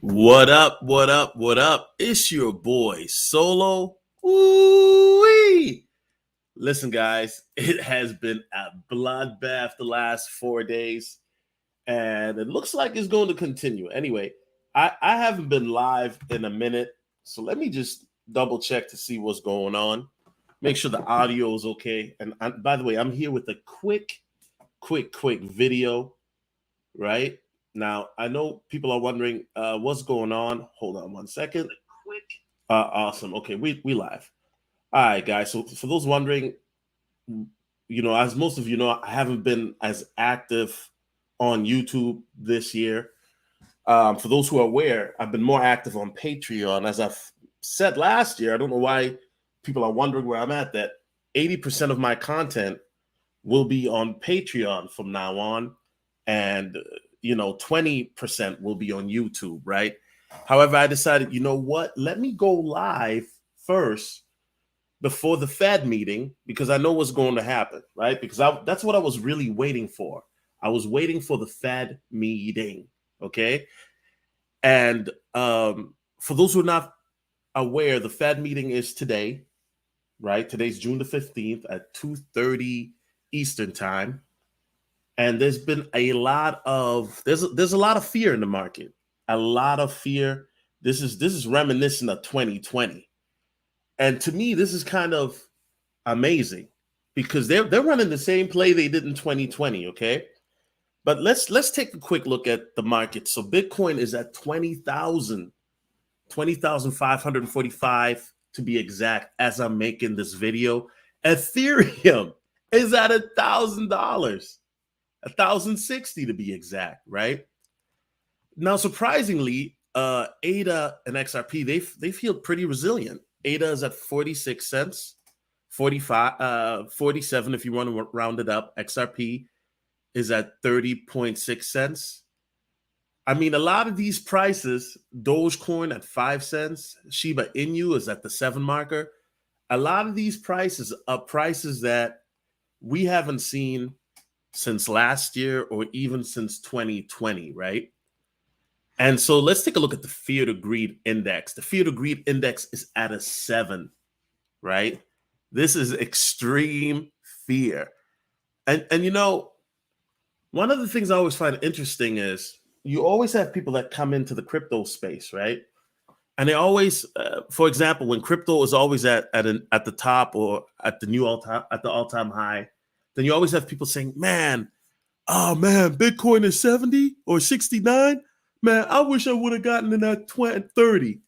What up? What up? What up? It's your boy Solo. Ooh-wee. Listen, guys, it has been a bloodbath the last 4 days, and it looks like it's going to continue. Anyway, I haven't been live in a minute, so let me just double check to see what's going on. Make sure the audio is okay. And by the way, I'm here with a quick video, right? Now, I know people are wondering what's going on. Hold on one second. Awesome. Okay, we live. All right, guys. So for those wondering, as most of you know, I haven't been as active on YouTube this year. For those who are aware, I've been more active on Patreon. As I've said last year, I don't know why people are wondering where I'm at, that 80% of my content will be on Patreon from now on. And 20% will be on YouTube, right? However, I decided, you know what? Let me go live first before the Fed meeting, because I know what's going to happen, right? Because that's what I was really waiting for. I was waiting for the Fed meeting, okay? And for those who are not aware, the Fed meeting is today, right? Today's June the 15th at 2:30 Eastern time. And there's been a lot of there's a lot of fear in the market, a lot of fear. This is reminiscent of 2020, and to me, this is kind of amazing because they're running the same play they did in 2020. Okay, but let's take a quick look at the market. So Bitcoin is at 20,545 to be exact. As I'm making this video, Ethereum is at $1,000. 1,060 to be exact, right? Now, surprisingly, ADA and XRP, they've healed pretty resilient. ADA is at 46 cents, 47 if you want to round it up. XRP is at 30.6 cents. I mean, a lot of these prices, Dogecoin at 5 cents, Shiba Inu is at the 7 marker. A lot of these prices are prices that we haven't seen since last year or even since 2020, right? And so let's take a look at the fear to greed index. The fear to greed index is at a 7, right? This is extreme fear. And one of the things I always find interesting is you always have people that come into the crypto space, right? And they always, for example, when crypto is always at the top or at the all-time high, then you always have people saying, oh man, Bitcoin is 70 or 69. Man, I wish I would have gotten in that 30.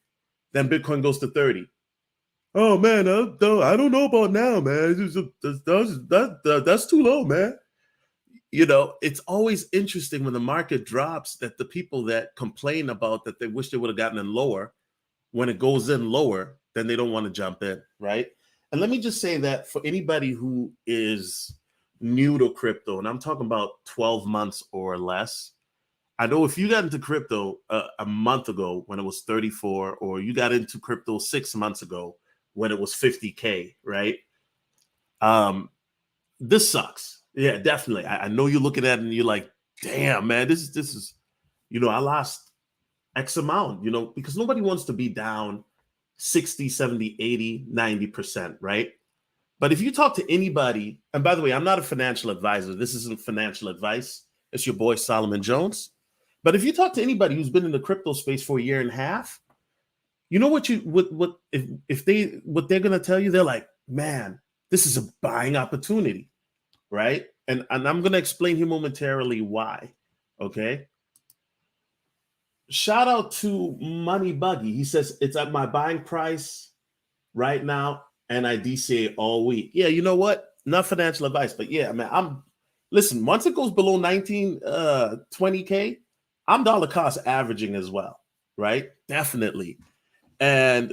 Then Bitcoin goes to 30. Oh man, I don't know about now, man. That's too low, man. It's always interesting when the market drops that the people that complain about that they wish they would have gotten in lower, when it goes in lower, then they don't want to jump in, right? And let me just say that for anybody who is new to crypto, and I'm talking about 12 months or less, I know if you got into crypto a month ago when it was 34, or you got into crypto 6 months ago when it was 50K, right? This sucks. Yeah, definitely. I know you're looking at it and you're like, damn, man, this is, I lost X amount, because nobody wants to be down 60, 70, 80, 90%, right? But if you talk to anybody, and by the way, I'm not a financial advisor. This isn't financial advice. It's your boy Solomon Jones. But if you talk to anybody who's been in the crypto space for a year and a half, you know what they're gonna tell you? They're like, man, this is a buying opportunity, right? And I'm gonna explain here momentarily why. Okay. Shout out to Money Buggy. He says it's at my buying price right now, and I DCA all week. Yeah, you know what? Not financial advice, but yeah, man, listen, once it goes below 20K, I'm dollar cost averaging as well, right? Definitely. And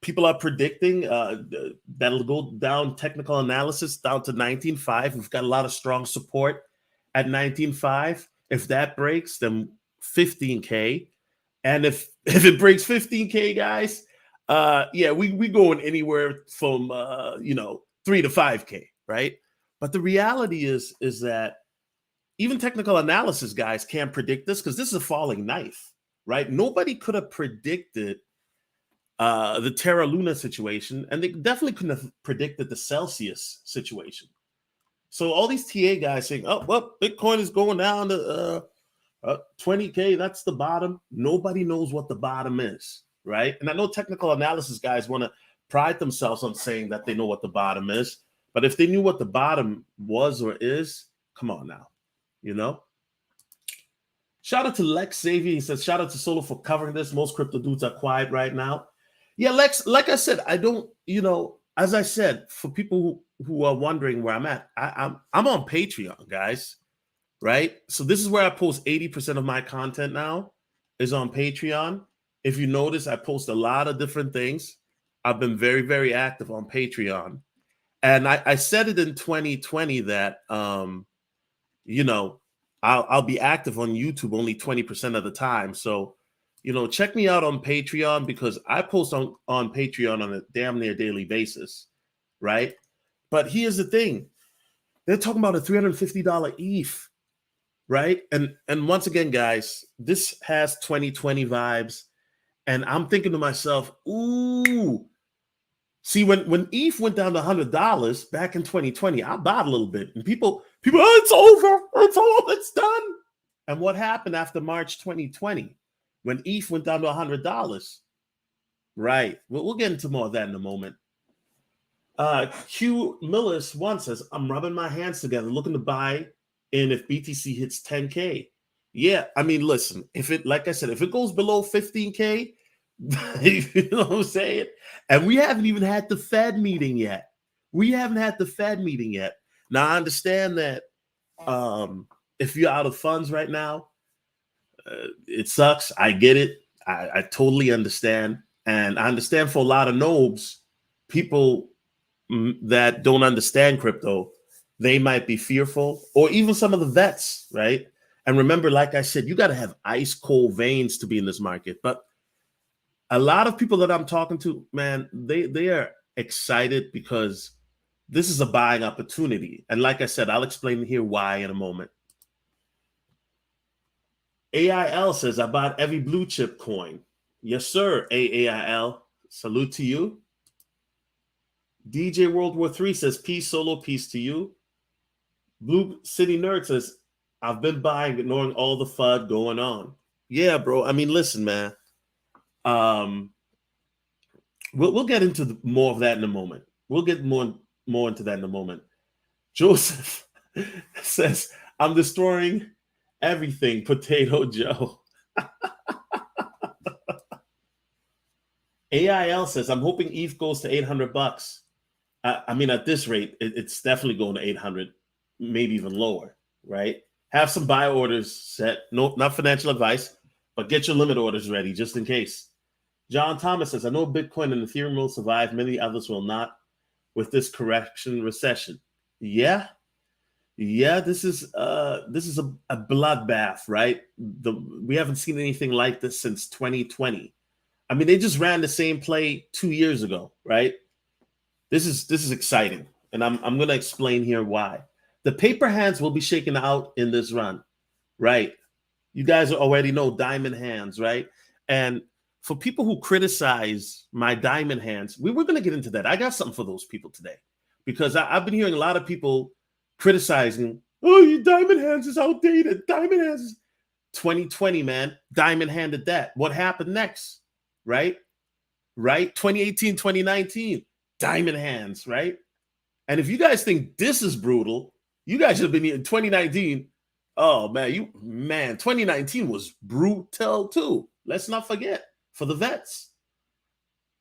people are predicting that'll go down, technical analysis down to 19.5. We've got a lot of strong support at 19.5. If that breaks, then 15K. And if it breaks 15K, guys, we going anywhere from 3 to 5K, right? But the reality is that even technical analysis guys can't predict this, because this is a falling knife, right? Nobody could have predicted the Terra Luna situation, and they definitely couldn't have predicted the Celsius situation. So all these TA guys saying, "Oh, well, Bitcoin is going down to 20K. That's the bottom." Nobody knows what the bottom is, right? And I know technical analysis guys want to pride themselves on saying that they know what the bottom is, but if they knew what the bottom was or is, come on now, you know. Shout out to Lex Xavier. He says, "Shout out to Solo for covering this. Most crypto dudes are quiet right now." Yeah, Lex, like I said, I don't, as I said, for people who are wondering where I'm at, I'm on Patreon, guys, right? So this is where I post 80% of my content now is on Patreon. If you notice, I post a lot of different things. I've been very, very active on Patreon. And I said it in 2020 that, I'll be active on YouTube only 20% of the time. So, check me out on Patreon because I post on Patreon on a damn near daily basis, right? But here's the thing. They're talking about a $350 ETH, right? And once again, guys, this has 2020 vibes. And I'm thinking to myself, ooh, see, when ETH went down to $100 back in 2020, I bought a little bit. And people, oh, it's over. It's over. It's done. And what happened after March 2020 when ETH went down to $100? Right. We'll get into more of that in a moment. Q Millis once says, "I'm rubbing my hands together, looking to buy in if BTC hits 10K. Yeah, I mean, listen, like I said, if it goes below 15K, you know what I'm saying? And we haven't even had the Fed meeting yet. Now, I understand that if you're out of funds right now, it sucks. I get it. I totally understand. And I understand for a lot of nobs, people that don't understand crypto, they might be fearful, or even some of the vets, right? And remember, like I said, you got to have ice cold veins to be in this market. But a lot of people that I'm talking to, man, they are excited because this is a buying opportunity. And like I said, I'll explain here why in a moment. AIL says, "I bought every blue chip coin." Yes, sir, AIL. Salute to you. DJ World War III says, "Peace, Solo, peace to you." Blue City Nerd says, "I've been buying, ignoring all the FUD going on." Yeah, bro. I mean, listen, man. We'll get into more of that in a moment. We'll get more into that in a moment. Joseph says, "I'm destroying everything, Potato Joe." AIL says, "I'm hoping ETH goes to $800. I mean, at this rate, it's definitely going to 800, maybe even lower, right? Have some buy orders set. No, not financial advice, but get your limit orders ready just in case." John Thomas says, "I know Bitcoin and Ethereum will survive. Many others will not with this recession." Yeah. This is a bloodbath, right? We haven't seen anything like this since 2020. I mean, they just ran the same play 2 years ago, right? This is exciting, and I'm going to explain here why. The paper hands will be shaken out in this run, right? You guys already know diamond hands, right? And for people who criticize my diamond hands, we're going to get into that. I got something for those people today because I've been hearing a lot of people criticizing, "Oh, your diamond hands is outdated. Diamond hands is 2020, man. Diamond handed that. What happened next? Right? 2018, 2019. Diamond hands, right? And if you guys think this is brutal, you guys should have been in 2019. Oh man, 2019 was brutal too. Let's not forget for the vets.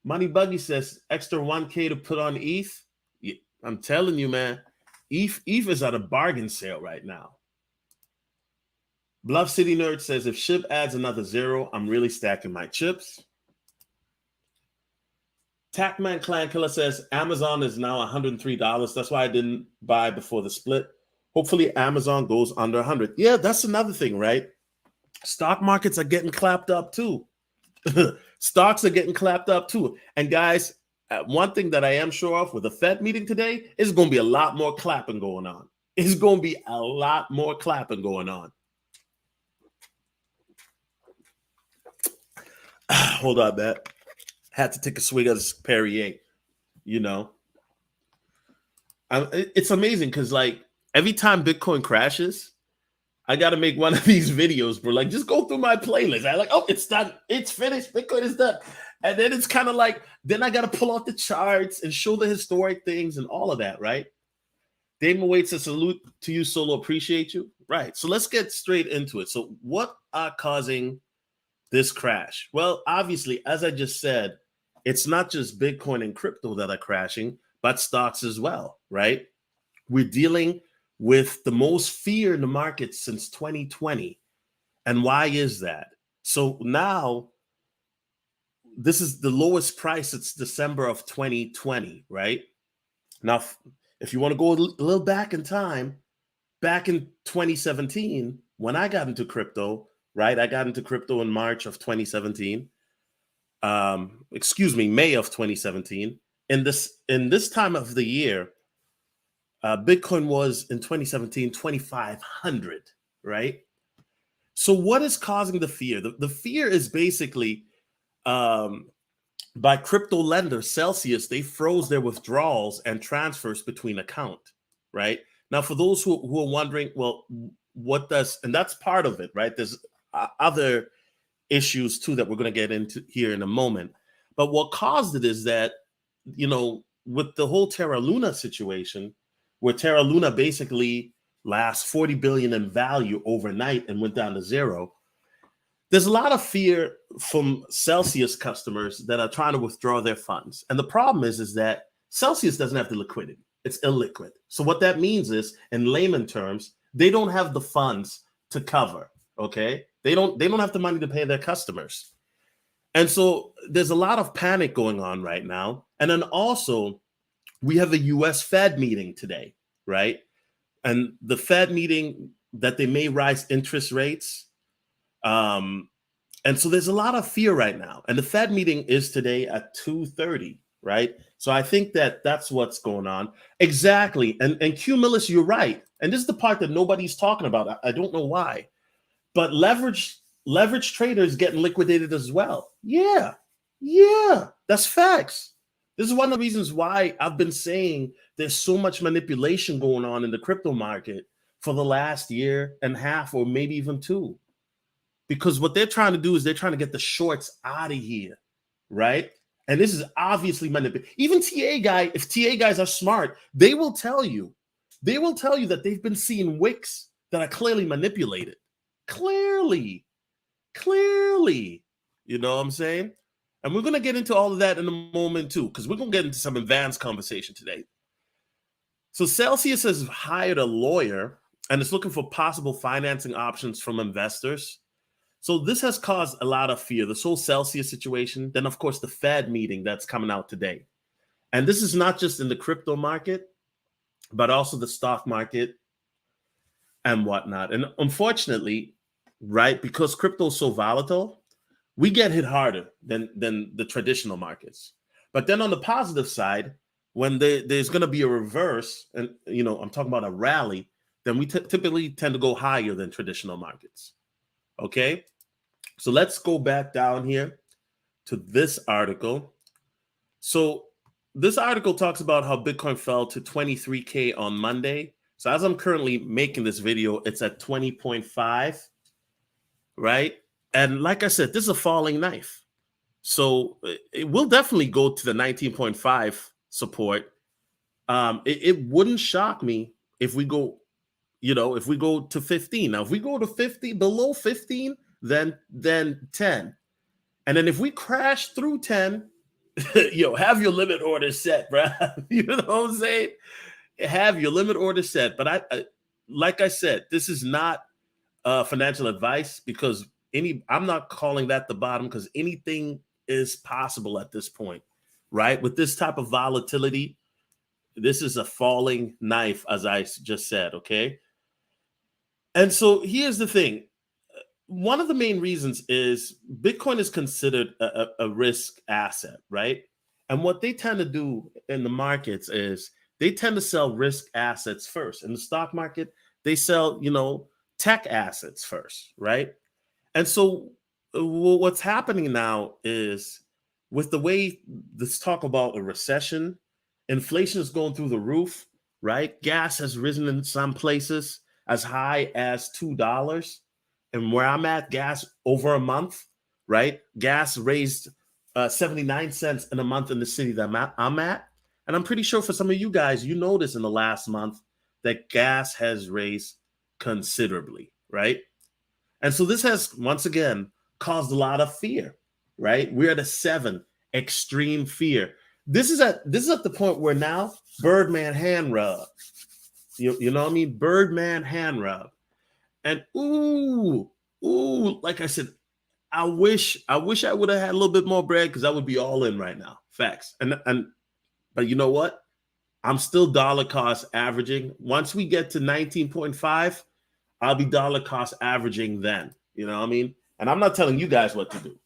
Money Buggy says extra 1K to put on ETH. Yeah, I'm telling you, man, ETH is at a bargain sale right now. Bluff City Nerd says, "If SHIB adds another 0, I'm really stacking my chips." Tacman Clan Killer says, "Amazon is now $103. That's why I didn't buy before the split. Hopefully Amazon goes under 100. Yeah, that's another thing, right? Stock markets are getting clapped up too. Stocks are getting clapped up too. And guys, one thing that I am sure of with the Fed meeting today is going to be a lot more clapping going on. It's going to be a lot more clapping going on. Hold on, man. Had to take a swig of this Perrier. You know, it's amazing because like every time Bitcoin crashes, I got to make one of these videos, bro. Like, just go through my playlist. I like, oh, it's done. It's finished. Bitcoin is done. And then it's kind of like, then I got to pull out the charts and show the historic things and all of that, right? Damon Waits, a salute to you, Solo. Appreciate you. Right. So let's get straight into it. So, what are causing this crash? Well, obviously, as I just said, it's not just Bitcoin and crypto that are crashing, but stocks as well, right? We're dealing with the most fear in the market since 2020. And why is that? So now this is the lowest price since December of 2020, right? Now, if you want to go a little back in time, back in 2017, when I got into crypto, right? I got into crypto in March of 2017. May of 2017. In this time of the year, Bitcoin was in 2017 2,500, right? So what is causing the fear? The fear is basically by crypto lender Celsius. They froze their withdrawals and transfers between account, right? Now, for those who are wondering, well, what does, and that's part of it, right? There's other issues too that we're going to get into here in a moment. But what caused it is that, with the whole Terra Luna situation, where Terra Luna basically lost 40 billion in value overnight and went down to zero, there's a lot of fear from Celsius customers that are trying to withdraw their funds. And the problem is that Celsius doesn't have the liquidity. It's illiquid. So what that means is, in layman terms, they don't have the funds to cover, okay? They don't have the money to pay their customers. And so there's a lot of panic going on right now. And then also, we have a US Fed meeting today, right? And the Fed meeting that they may rise interest rates. And so there's a lot of fear right now. And the Fed meeting is today at 2:30, right? So I think that that's what's going on. Exactly. And Cumulus, you're right. And this is the part that nobody's talking about. I don't know why. But leverage traders getting liquidated as well. Yeah, that's facts. This is one of the reasons why I've been saying there's so much manipulation going on in the crypto market for the last year and a half, or maybe even two. Because what they're trying to do is they're trying to get the shorts out of here, right? And this is obviously manipulation. Even if TA guys are smart, they will tell you that they've been seeing wicks that are clearly manipulated. Clearly. You know what I'm saying? And we're going to get into all of that in a moment too, because we're going to get into some advanced conversation today. So Celsius has hired a lawyer and is looking for possible financing options from investors. So this has caused a lot of fear, this whole Celsius situation. Then, of course, the Fed meeting that's coming out today. And this is not just in the crypto market, but also the stock market and whatnot. And unfortunately, right, because crypto is so volatile, we get hit harder than the traditional markets. But then on the positive side, when there's going to be a reverse, and I'm talking about a rally, then we typically tend to go higher than traditional markets. Okay, so let's go back down here to this article. So this article talks about how Bitcoin fell to 23K on Monday. So as I'm currently making this video, it's at 20.5, right? And like I said, this is a falling knife. So it will definitely go to the 19.5 support. It wouldn't shock me if we go, if we go to 15. Now, if we go to 50, below 15, then 10. And then if we crash through 10, have your limit order set, bro. You know what I'm saying? Have your limit order set. But I like I said, this is not financial advice, because I'm not calling that the bottom, because anything is possible at this point, right? With this type of volatility, this is a falling knife, as I just said, okay? And so here's the thing. One of the main reasons is Bitcoin is considered a risk asset, right? And what they tend to do in the markets is they tend to sell risk assets first. In the stock market, they sell, tech assets first, right? And so Well, what's happening now is with the way this talk about a recession, inflation is going through the roof, right? Gas has risen in some places as high as $2. And where I'm at, gas over a month, right? Gas raised 79 cents in a month in the city that I'm at. And I'm pretty sure for some of you guys, you noticed in the last month that gas has raised considerably, right? And so this has once again caused a lot of fear, right? We're at a 7, extreme fear. This is at the point where now Birdman hand rub. You know what I mean? Birdman hand rub. And like I said, I wish I would have had a little bit more bread because I would be all in right now. Facts. And but you know what? I'm still dollar cost averaging. Once we get to 19.5, I'll be dollar cost averaging then. You know what I mean? And I'm not telling you guys what to do,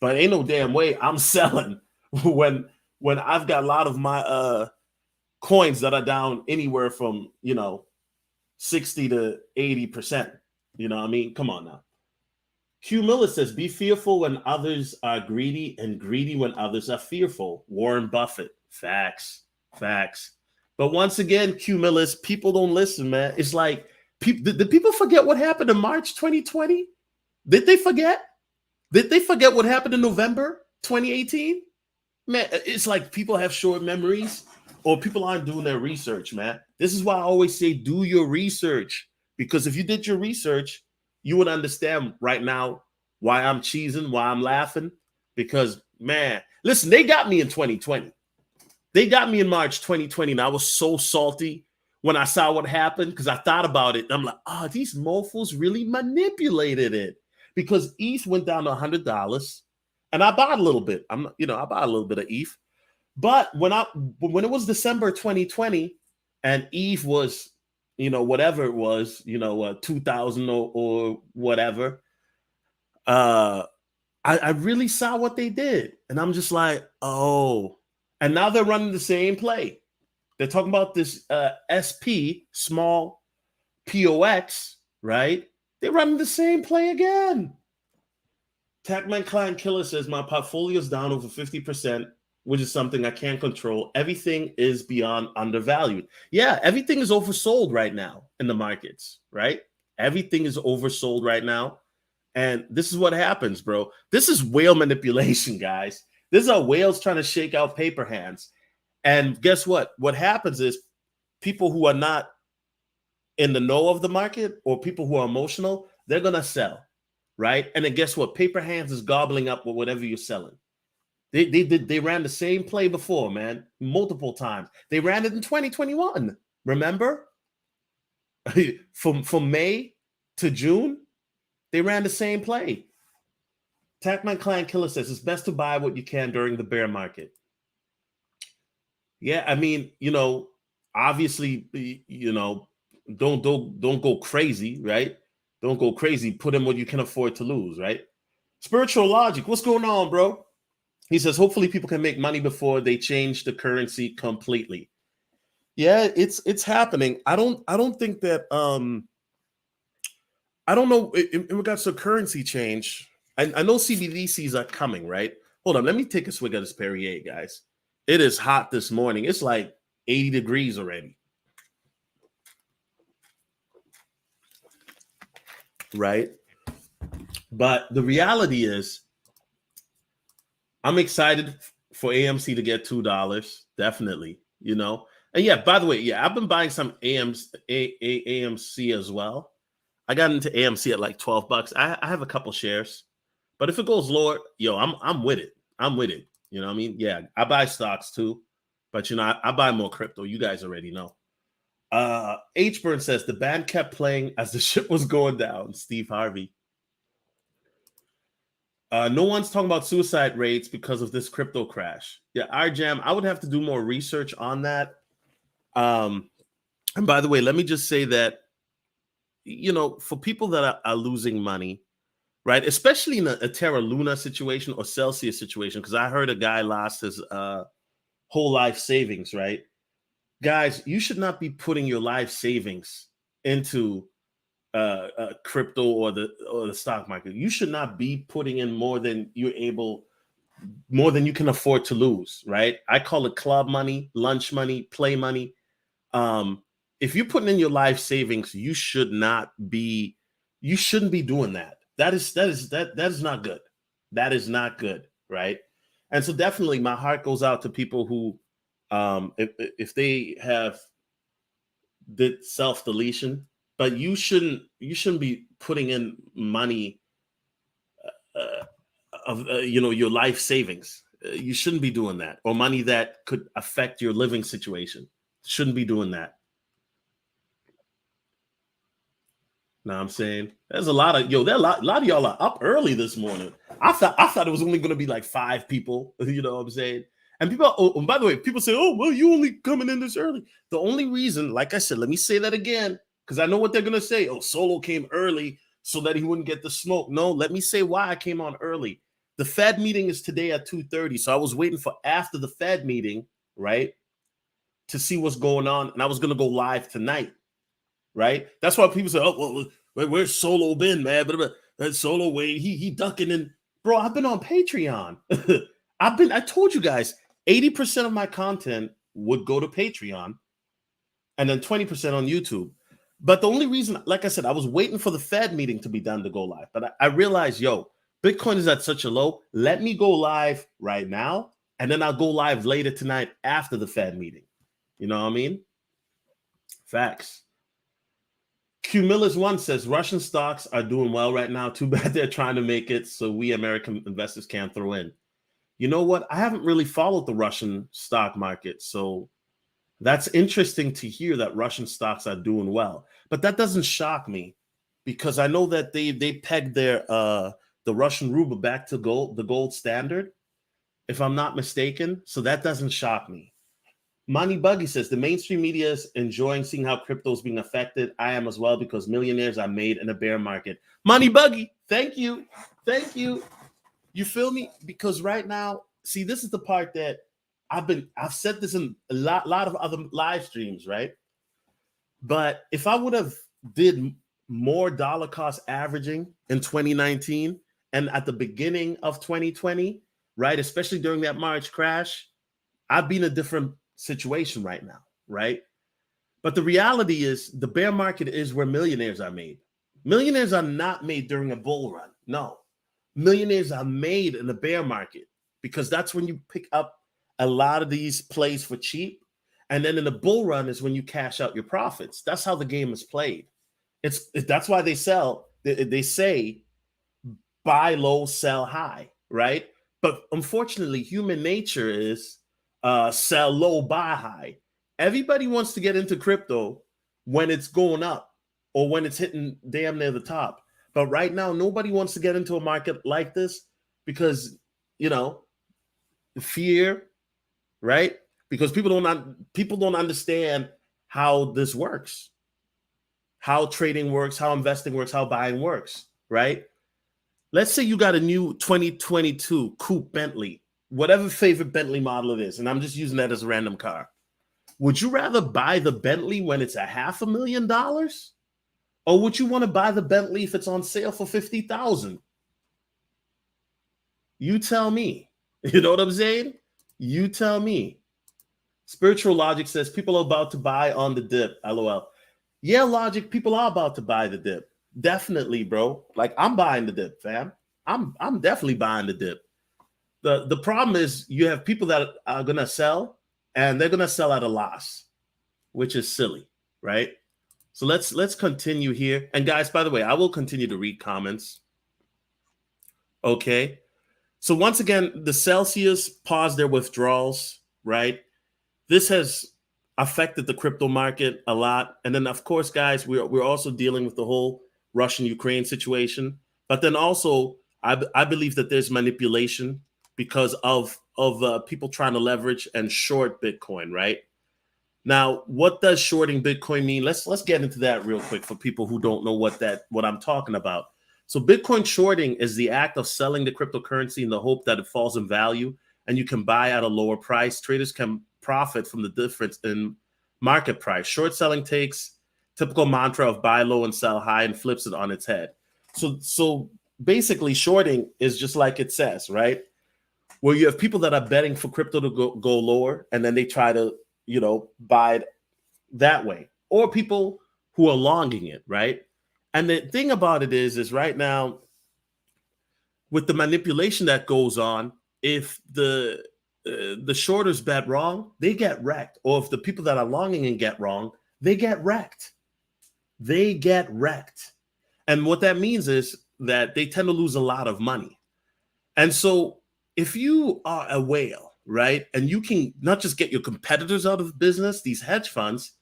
but ain't no damn way I'm selling when I've got a lot of my coins that are down anywhere from 60 to 80%. You know what I mean? Come on now. Hugh Miller says, be fearful when others are greedy and greedy when others are fearful. Warren Buffett. Facts. Facts. But once again, Q Millis, people don't listen, man. It's like, did people forget what happened in March 2020? Did they forget? Did they forget what happened in November 2018? Man, it's like people have short memories or people aren't doing their research, man. This is why I always say do your research. Because if you did your research, you would understand right now why I'm cheesing, why I'm laughing. Because, man, listen, they got me in 2020. They got me in March 2020, and I was so salty when I saw what happened because I thought about it. I'm like, oh, these mofos really manipulated it because ETH went down to $100, and I bought a little bit. I bought a little bit of ETH, but when it was December 2020, and ETH was, whatever it was, 2,000 or whatever, I really saw what they did, and I'm just like, oh. And now they're running the same play. They're talking about this SP, small POX, right? They're running the same play again. Tacman Client Killer says, my portfolio is down over 50%, which is something I can't control. Everything is beyond undervalued. Yeah, everything is oversold right now in the markets, right? Everything is oversold right now. And this is what happens, bro. This is whale manipulation, guys. These are whales trying to shake out paper hands. And guess what? What happens is people who are not in the know of the market or people who are emotional, they're going to sell, right? And then guess what? Paper hands is gobbling up with whatever you're selling. They ran the same play before, man, multiple times. They ran it in 2021. Remember? from May to June, they ran the same play. Tacman Client Killer says it's best to buy what you can during the bear market. Yeah, I mean, obviously, don't go crazy, right? Don't go crazy. Put in what you can afford to lose, right? Spiritual Logic, what's going on, bro? He says, hopefully people can make money before they change the currency completely. Yeah, it's happening. I don't think that I don't know in regards to currency change. I know CBDCs are coming, right? Hold on, let me take a swig of this Perrier, guys. It is hot this morning. It's like 80 degrees already. Right? But the reality is, I'm excited for AMC to get $2, definitely, And yeah, by the way, yeah, I've been buying some AMC as well. I got into AMC at like $12. I have a couple shares. But if it goes lower, I'm with it. I'm with it. You know what I mean? Yeah, I buy stocks too. But I buy more crypto. You guys already know. H Burn says the band kept playing as the ship was going down. Steve Harvey. No one's talking about suicide rates because of this crypto crash. Yeah, RJam, I would have to do more research on that. And by the way, let me just say that, for people that are losing money, right, especially in a Terra Luna situation or Celsius situation, because I heard a guy lost his whole life savings, right? Guys, you should not be putting your life savings into crypto or the stock market. You should not be putting in more than you can afford to lose, right? I call it club money, lunch money, play money. If you're putting in your life savings, you shouldn't be doing that. That is not good. That is not good, right? And so definitely my heart goes out to people who if they have did self-deletion, but you shouldn't be putting in money uh, of your life savings. You shouldn't be doing that, or money that could affect your living situation. Shouldn't be doing that. Know what I'm saying? There's a lot of a lot of y'all are up early this morning. I thought it was only gonna be like 5 people, you know what I'm saying? And people, oh, and by the way, people say, oh, well, you only coming in this early. The only reason, like I said, let me say that again, because I know what they're gonna say. Oh, Solo came early so that he wouldn't get the smoke. No, let me say why I came on early. The Fed meeting is today at 2:30. So I was waiting for after the Fed meeting, right? To see what's going on. And I was gonna go live tonight, right? That's why people say, "Oh, well, where's Solo been, man?" But that Solo way he ducking in, bro. I've been on Patreon. I told you guys, 80% of my content would go to Patreon, and then 20% on YouTube. But the only reason, like I said, I was waiting for the Fed meeting to be done to go live. But I realized, Bitcoin is at such a low. Let me go live right now, and then I'll go live later tonight after the Fed meeting. You know what I mean? Facts. Q Millers one says Russian stocks are doing well right now. Too bad they're trying to make it so we American investors can't throw in. You know what? I haven't really followed the Russian stock market, so that's interesting to hear that Russian stocks are doing well. But that doesn't shock me because I know that they pegged the Russian ruble back to the gold standard, if I'm not mistaken. So that doesn't shock me. Money Buggy says the mainstream media is enjoying seeing how crypto is being affected. I am as well because millionaires are made in a bear market. Money Buggy, thank you. Thank you. You feel me? Because right now, see, this is the part that I've said this in a lot of other live streams, right? But if I would have did more dollar cost averaging in 2019 and at the beginning of 2020, right, especially during that March crash, I'd be in a different situation right now, right? But the reality is the bear market is where millionaires are made. Millionaires are not made during a bull run. No. Millionaires are made in the bear market because that's when you pick up a lot of these plays for cheap. And then in the bull run is when you cash out your profits. That's how the game is played. That's why they sell. They say buy low, sell high, right? But unfortunately, human nature is sell low, buy high. Everybody wants to get into crypto when it's going up or when it's hitting damn near the top. But right now, nobody wants to get into a market like this because, fear, right? Because people don't understand how this works, how trading works, how investing works, how buying works, right? Let's say you got a new 2022 Coupe Bentley, whatever favorite Bentley model it is, and I'm just using that as a random car. Would you rather buy the Bentley when it's $500,000? Or would you want to buy the Bentley if it's on sale for $50,000? You tell me. You know what I'm saying? You tell me. Spiritual Logic says people are about to buy on the dip. LOL. Yeah, Logic, people are about to buy the dip. Definitely, bro. Like I'm buying the dip, fam. I'm definitely buying the dip. The problem is you have people that are gonna sell and they're gonna sell at a loss, which is silly, right? So let's continue here. And guys, by the way, I will continue to read comments. Okay. So once again, the Celsius paused their withdrawals, right? This has affected the crypto market a lot. And then of course, guys, we're also dealing with the whole Russian-Ukraine situation. But then also, I believe that there's manipulation because of people trying to leverage and short Bitcoin, right? Now, what does shorting Bitcoin mean? Let's get into that real quick for people who don't know what I'm talking about. So Bitcoin shorting is the act of selling the cryptocurrency in the hope that it falls in value and you can buy at a lower price. Traders can profit from the difference in market price. Short selling takes typical mantra of buy low and sell high, and flips it on its head. So basically, shorting is just like it says, right? Where you have people that are betting for crypto to go lower, and then they try to, buy it that way, or people who are longing it, right? And the thing about it is right now, with the manipulation that goes on, if the shorters bet wrong, they get wrecked. Or if the people that are longing and get wrong, they get wrecked. They get wrecked. And what that means is that they tend to lose a lot of money. And so if you are a whale, right, and you can not just get your competitors out of business, these hedge funds,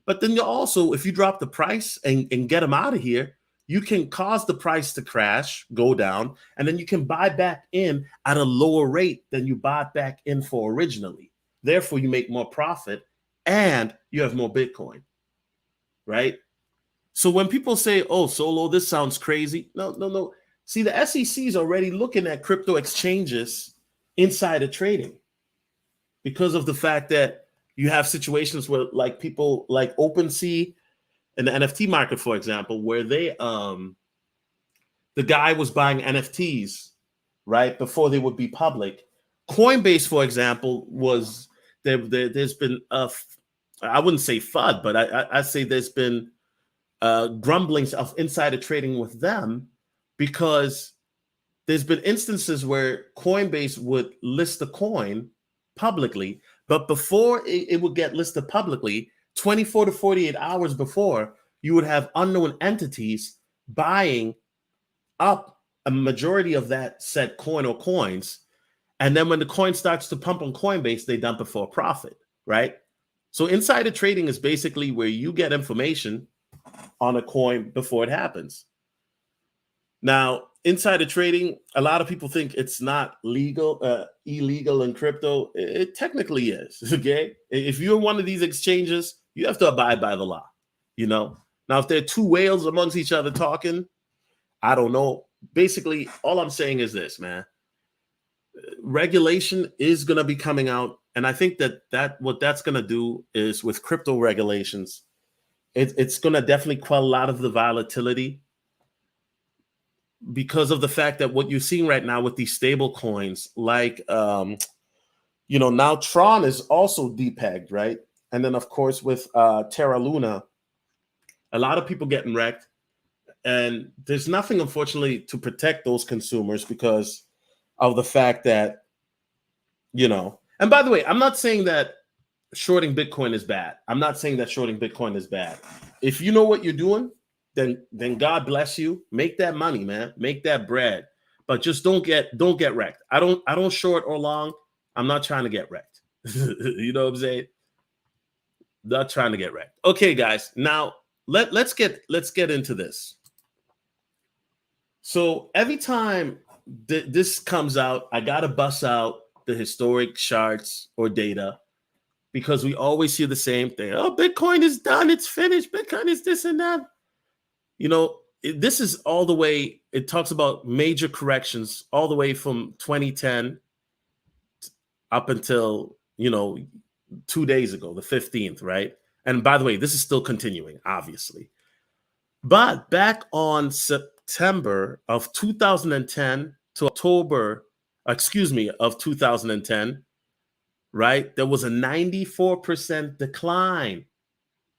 but then you also, if you drop the price and get them out of here, you can cause the price to crash, go down, and then you can buy back in at a lower rate than you bought back in for originally. Therefore, you make more profit and you have more Bitcoin, right? So when people say, oh, Solo, this sounds crazy. No. See, the SEC is already looking at crypto exchanges insider trading because of the fact that you have situations where, like, people like OpenSea in the NFT market, for example, where the guy was buying NFTs right before they would be public. Coinbase, for example, was there's been I wouldn't say FUD, but I say there's been grumblings of insider trading with them, because there's been instances where Coinbase would list the coin publicly, but before it would get listed publicly, 24 to 48 hours before, you would have unknown entities buying up a majority of that said coin or coins. And then when the coin starts to pump on Coinbase, they dump it for a profit, right? So insider trading is basically where you get information on a coin before it happens. Now, insider trading, a lot of people think it's not illegal in crypto. It technically is, okay? If you're one of these exchanges, you have to abide by the law, Now, if there are two whales amongst each other talking, I don't know. Basically, all I'm saying is this, man. Regulation is going to be coming out, and I think that what that's going to do is, with crypto regulations, it's going to definitely quell a lot of the volatility, because of the fact that what you're seeing right now with these stable coins, like, now Tron is also depegged, right? And then, of course, with Terra Luna, a lot of people getting wrecked. And there's nothing, unfortunately, to protect those consumers because of the fact that, and by the way, I'm not saying that shorting Bitcoin is bad. I'm not saying that shorting Bitcoin is bad. If you know what you're doing, then God bless you. Make that money, man. Make that bread. But just don't get wrecked. I don't short or long. I'm not trying to get wrecked. You know what I'm saying? Not trying to get wrecked. Okay, guys. Now let's get into this. So every time this comes out, I gotta bust out the historic charts or data, because we always hear the same thing. Oh, Bitcoin is done. It's finished. Bitcoin is this and that. This is all the way. It talks about major corrections all the way from 2010 up until, 2 days ago, the 15th, right? And by the way, this is still continuing, obviously. But back on September of 2010 to October, of 2010, right? There was a 94% decline.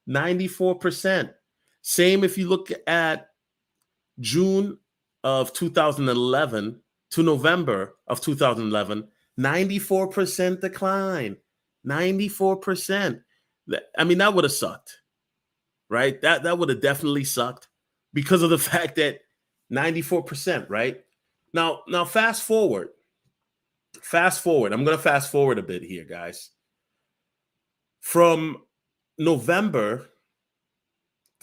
94%. Same if you look at June of 2011 to November of 2011, 94% decline. 94%. I mean, that would have sucked, right? That would have definitely sucked, because of the fact that 94%, right? Now fast forward. I'm going to fast forward a bit here, guys. From November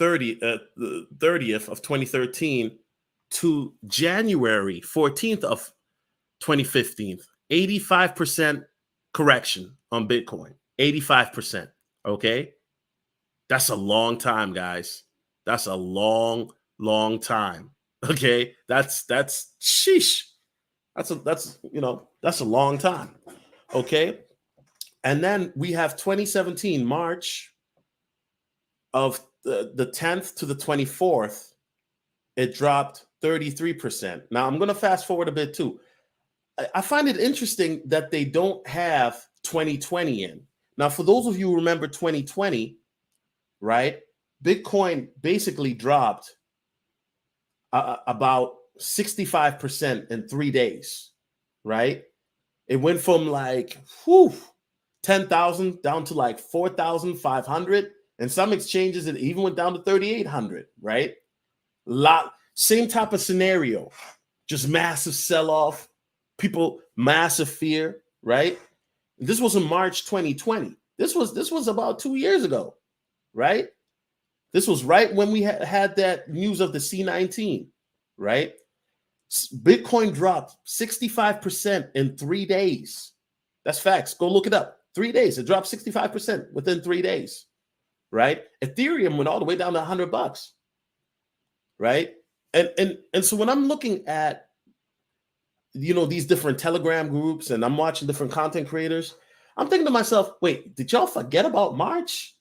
30th of 2013 to January 14th of 2015, 85% correction on Bitcoin. 85%. Okay. That's a long time, guys. That's a long time. Okay. That's sheesh. That's a long time. Okay. And then we have 2017, March of the 10th to the 24th, it dropped 33%. Now I'm going to fast forward a bit too. I find it interesting that they don't have 2020 in. Now, for those of you who remember 2020, right? Bitcoin basically dropped about 65% in 3 days, right? It went from like 10,000 down to like 4,500. And some exchanges, it even went down to 3,800, right? Same type of scenario, just massive sell-off, people, massive fear, right? This was in March 2020. This was about 2 years ago, right? This was right when we had that news of the C19, right? Bitcoin dropped 65% in 3 days. That's facts. Go look it up. 3 days. It dropped 65% within 3 days, right? Ethereum went all the way down to $100, right? And so when I'm looking at, these different Telegram groups and I'm watching different content creators, I'm thinking to myself, wait, did y'all forget about March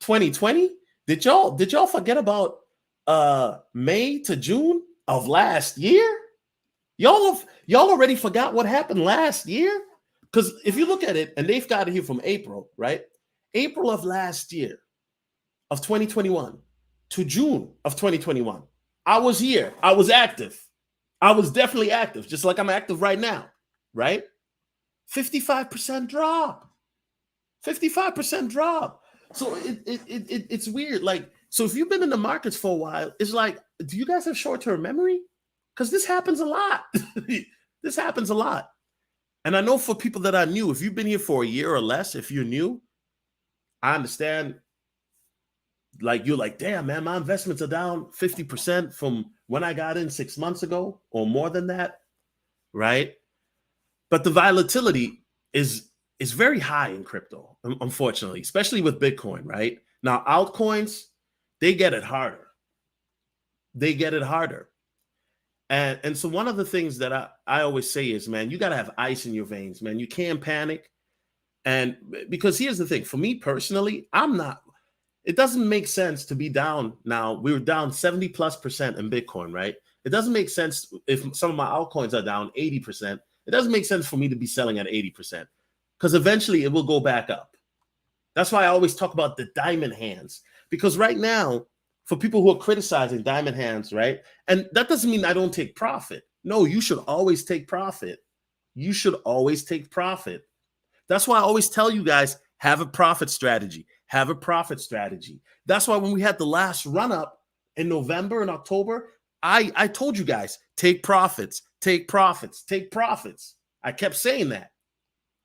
2020? Did y'all forget about May to June of last year? Y'all already forgot what happened last year? Because if you look at it, and they've got it here from April, right? April of last year, of 2021 to June of 2021. I was here. I was active. I was definitely active, just like I'm active right now, right? 55% drop. 55% drop. So it's weird. Like, so if you've been in the markets for a while, it's like, do you guys have short-term memory? Because this happens a lot. This happens a lot. And I know for people that are new, if you've been here for a year or less, if you're new, I understand. Like, you're like, damn, man, my investments are down 50% from when I got in 6 months ago or more than that, right? But the volatility is very high in crypto, unfortunately, especially with Bitcoin, right? Now, altcoins, they get it harder. They get it harder. And so one of the things that I always say is, man, you got to have ice in your veins, man. You can't panic. And because here's the thing, for me personally, it doesn't make sense to be down now. We were down 70+% in Bitcoin, right? It doesn't make sense if some of my altcoins are down 80%. It doesn't make sense for me to be selling at 80% because eventually it will go back up. That's why I always talk about the diamond hands, because right now, for people who are criticizing diamond hands, right? And that doesn't mean I don't take profit. No, you should always take profit. You should always take profit. That's why I always tell you guys, have a profit strategy. Have a profit strategy. That's why when we had the last run up in November and October, I told you guys, take profits, take profits, take profits. I kept saying that.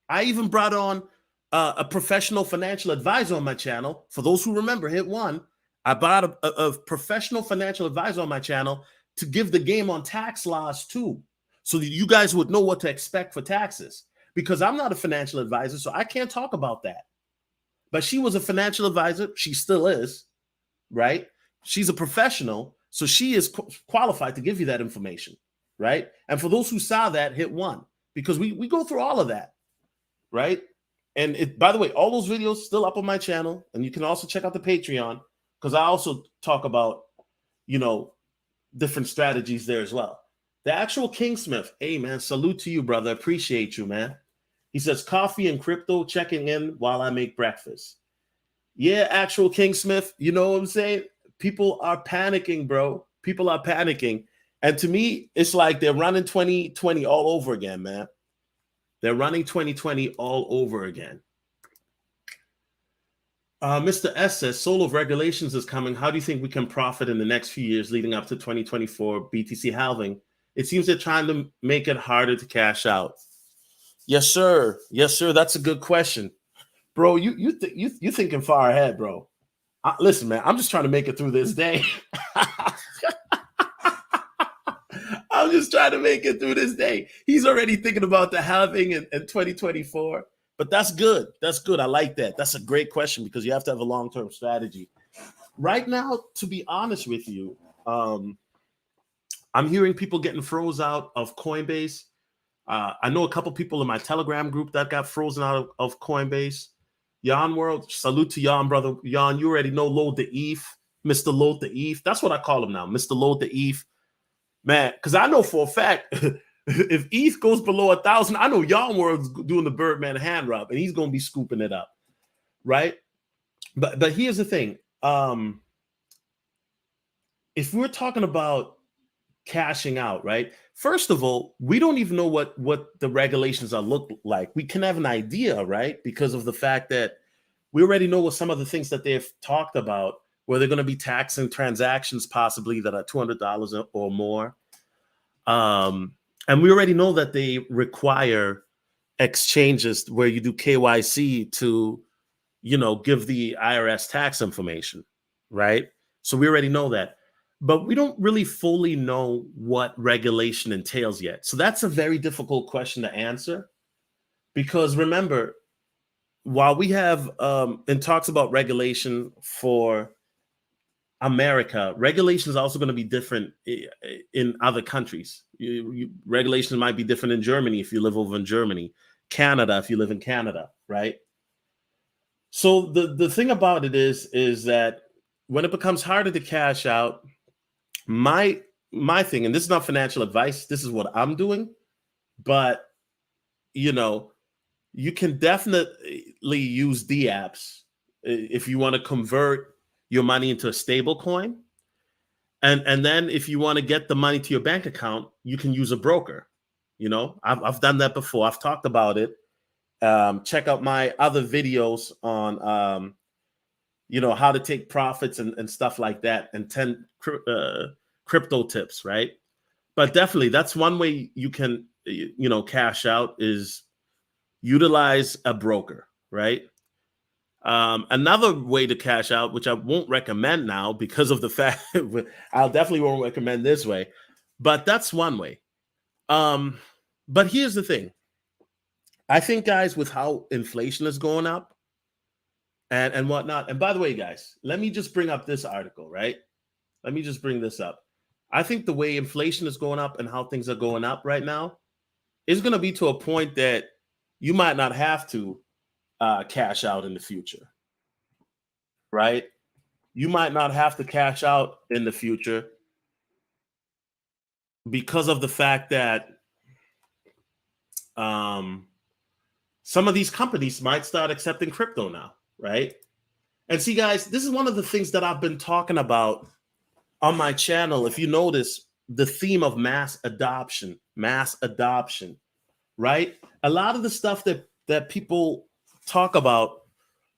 I even brought on a professional financial advisor on my channel. For those who remember, hit one. I bought a professional financial advisor on my channel to give the game on tax laws too, so that you guys would know what to expect for taxes. Because I'm not a financial advisor, so I can't talk about that. But she was a financial advisor. She still is, right? She's a professional, so she is qualified to give you that information, right? And for those who saw that, hit one, because we go through all of that, right? And by the way, all those videos still up on my channel, and you can also check out the Patreon, because I also talk about, different strategies there as well. The actual Kingsmith, hey man, salute to you, brother. Appreciate you, man. He says, coffee and crypto, checking in while I make breakfast. Yeah, actual Kingsmith, you know what I'm saying? People are panicking, bro. People are panicking. And to me, it's like they're running 2020 all over again, man. They're running 2020 all over again. Mr. S says, Soul of Regulations is coming. How do you think we can profit in the next few years leading up to 2024 BTC halving? It seems they're trying to make it harder to cash out. Yes, sir. Yes, sir. That's a good question, bro. You thinking far ahead, bro. Listen, man. I'm just trying to make it through this day. I'm just trying to make it through this day. He's already thinking about the halving in 2024. But that's good. That's good. I like that. That's a great question because you have to have a long-term strategy. Right now, to be honest with you, I'm hearing people getting froze out of Coinbase. I know a couple people in my Telegram group that got frozen out of Coinbase. Yon World, salute to Yon, brother. Yon, you already know Load the ETH, Mr. Load the ETH. That's what I call him now, Mr. Load the ETH. Man, because I know for a fact, if ETH goes below 1,000, I know Yon World's doing the Birdman hand rub, and he's going to be scooping it up, right? But here's the thing. If we're talking about cashing out, right? First of all, we don't even know what the regulations are look like. We can have an idea, right? Because of the fact that we already know what some of the things that they've talked about, where they're going to be taxing transactions possibly that are $200 or more. And we already know that they require exchanges where you do KYC to, give the IRS tax information, right? So we already know that. But we don't really fully know what regulation entails yet. So that's a very difficult question to answer. Because remember, while we have and talks about regulation for America, regulation is also going to be different in other countries. Regulations might be different in Germany if you live over in Germany, Canada if you live in Canada, right? So the thing about it is that when it becomes harder to cash out, my thing, and this is not financial advice, this is what I'm doing, but you can definitely use dApps if you want to convert your money into a stable coin. And then if you want to get the money to your bank account, you can use a broker. I've done that before. I've talked about it. Check out my other videos on how to take profits and stuff like that, and 10 crypto tips, right? But definitely that's one way you can cash out, is utilize a broker, right? Another way to cash out, which I won't recommend now because of the fact I'll definitely won't recommend this way, but that's one way. But here's the thing. I think, guys, with how inflation is going up and whatnot, and by the way, guys, let me just bring up this article, right? Let me just bring this up. I think the way inflation is going up and how things are going up right now is going to be to a point that you might not have to cash out in the future, right? You might not have to cash out in the future because of the fact that some of these companies might start accepting crypto now, right? And see, guys, this is one of the things that I've been talking about on my channel. If you notice, the theme of mass adoption, right? A lot of the stuff that people talk about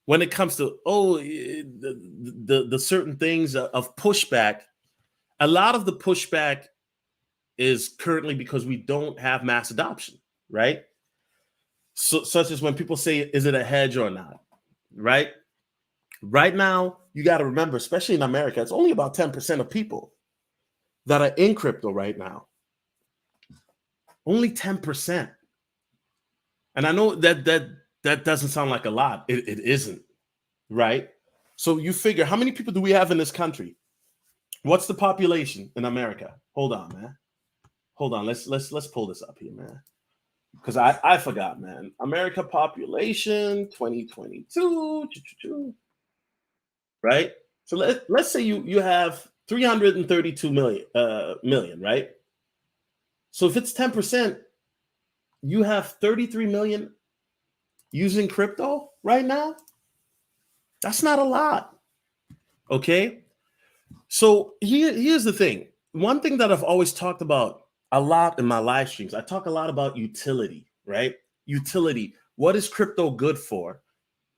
when it comes to the certain things of pushback, a lot of the pushback is currently because we don't have mass adoption, right? So, such as when people say, is it a hedge or not, right? Right now, you got to remember, especially in America, it's only about 10% of people that are in crypto right now. Only 10%. And I know that doesn't sound like a lot. It isn't, right? So you figure, how many people do we have in this country? What's the population in America? Hold on, man. Hold on. Let's pull this up here, man. Because I forgot, man. America population 2022. Right? So let's say you have 332 million, right? So if it's 10%, you have 33 million using crypto right now. That's not a lot. Okay? So here's the thing. One thing that I've always talked about a lot in my live streams, I talk a lot about utility, right? Utility. What is crypto good for?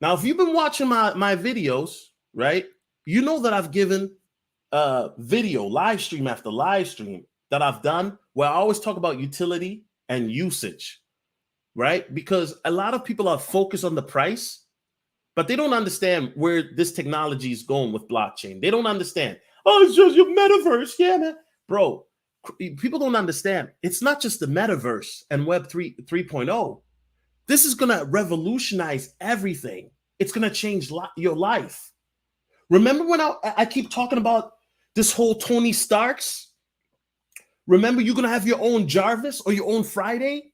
Now, if you've been watching my videos, right, you know that I've given video, live stream after live stream that I've done where I always talk about utility and usage, right? Because a lot of people are focused on the price, but they don't understand where this technology is going with blockchain. They don't understand. Oh, it's just your metaverse. Yeah, man. Bro, people don't understand. It's not just the metaverse and Web 3.0. This is going to revolutionize everything. It's going to change your life. Remember when I keep talking about this whole Tony Starks? Remember, you're going to have your own Jarvis or your own Friday?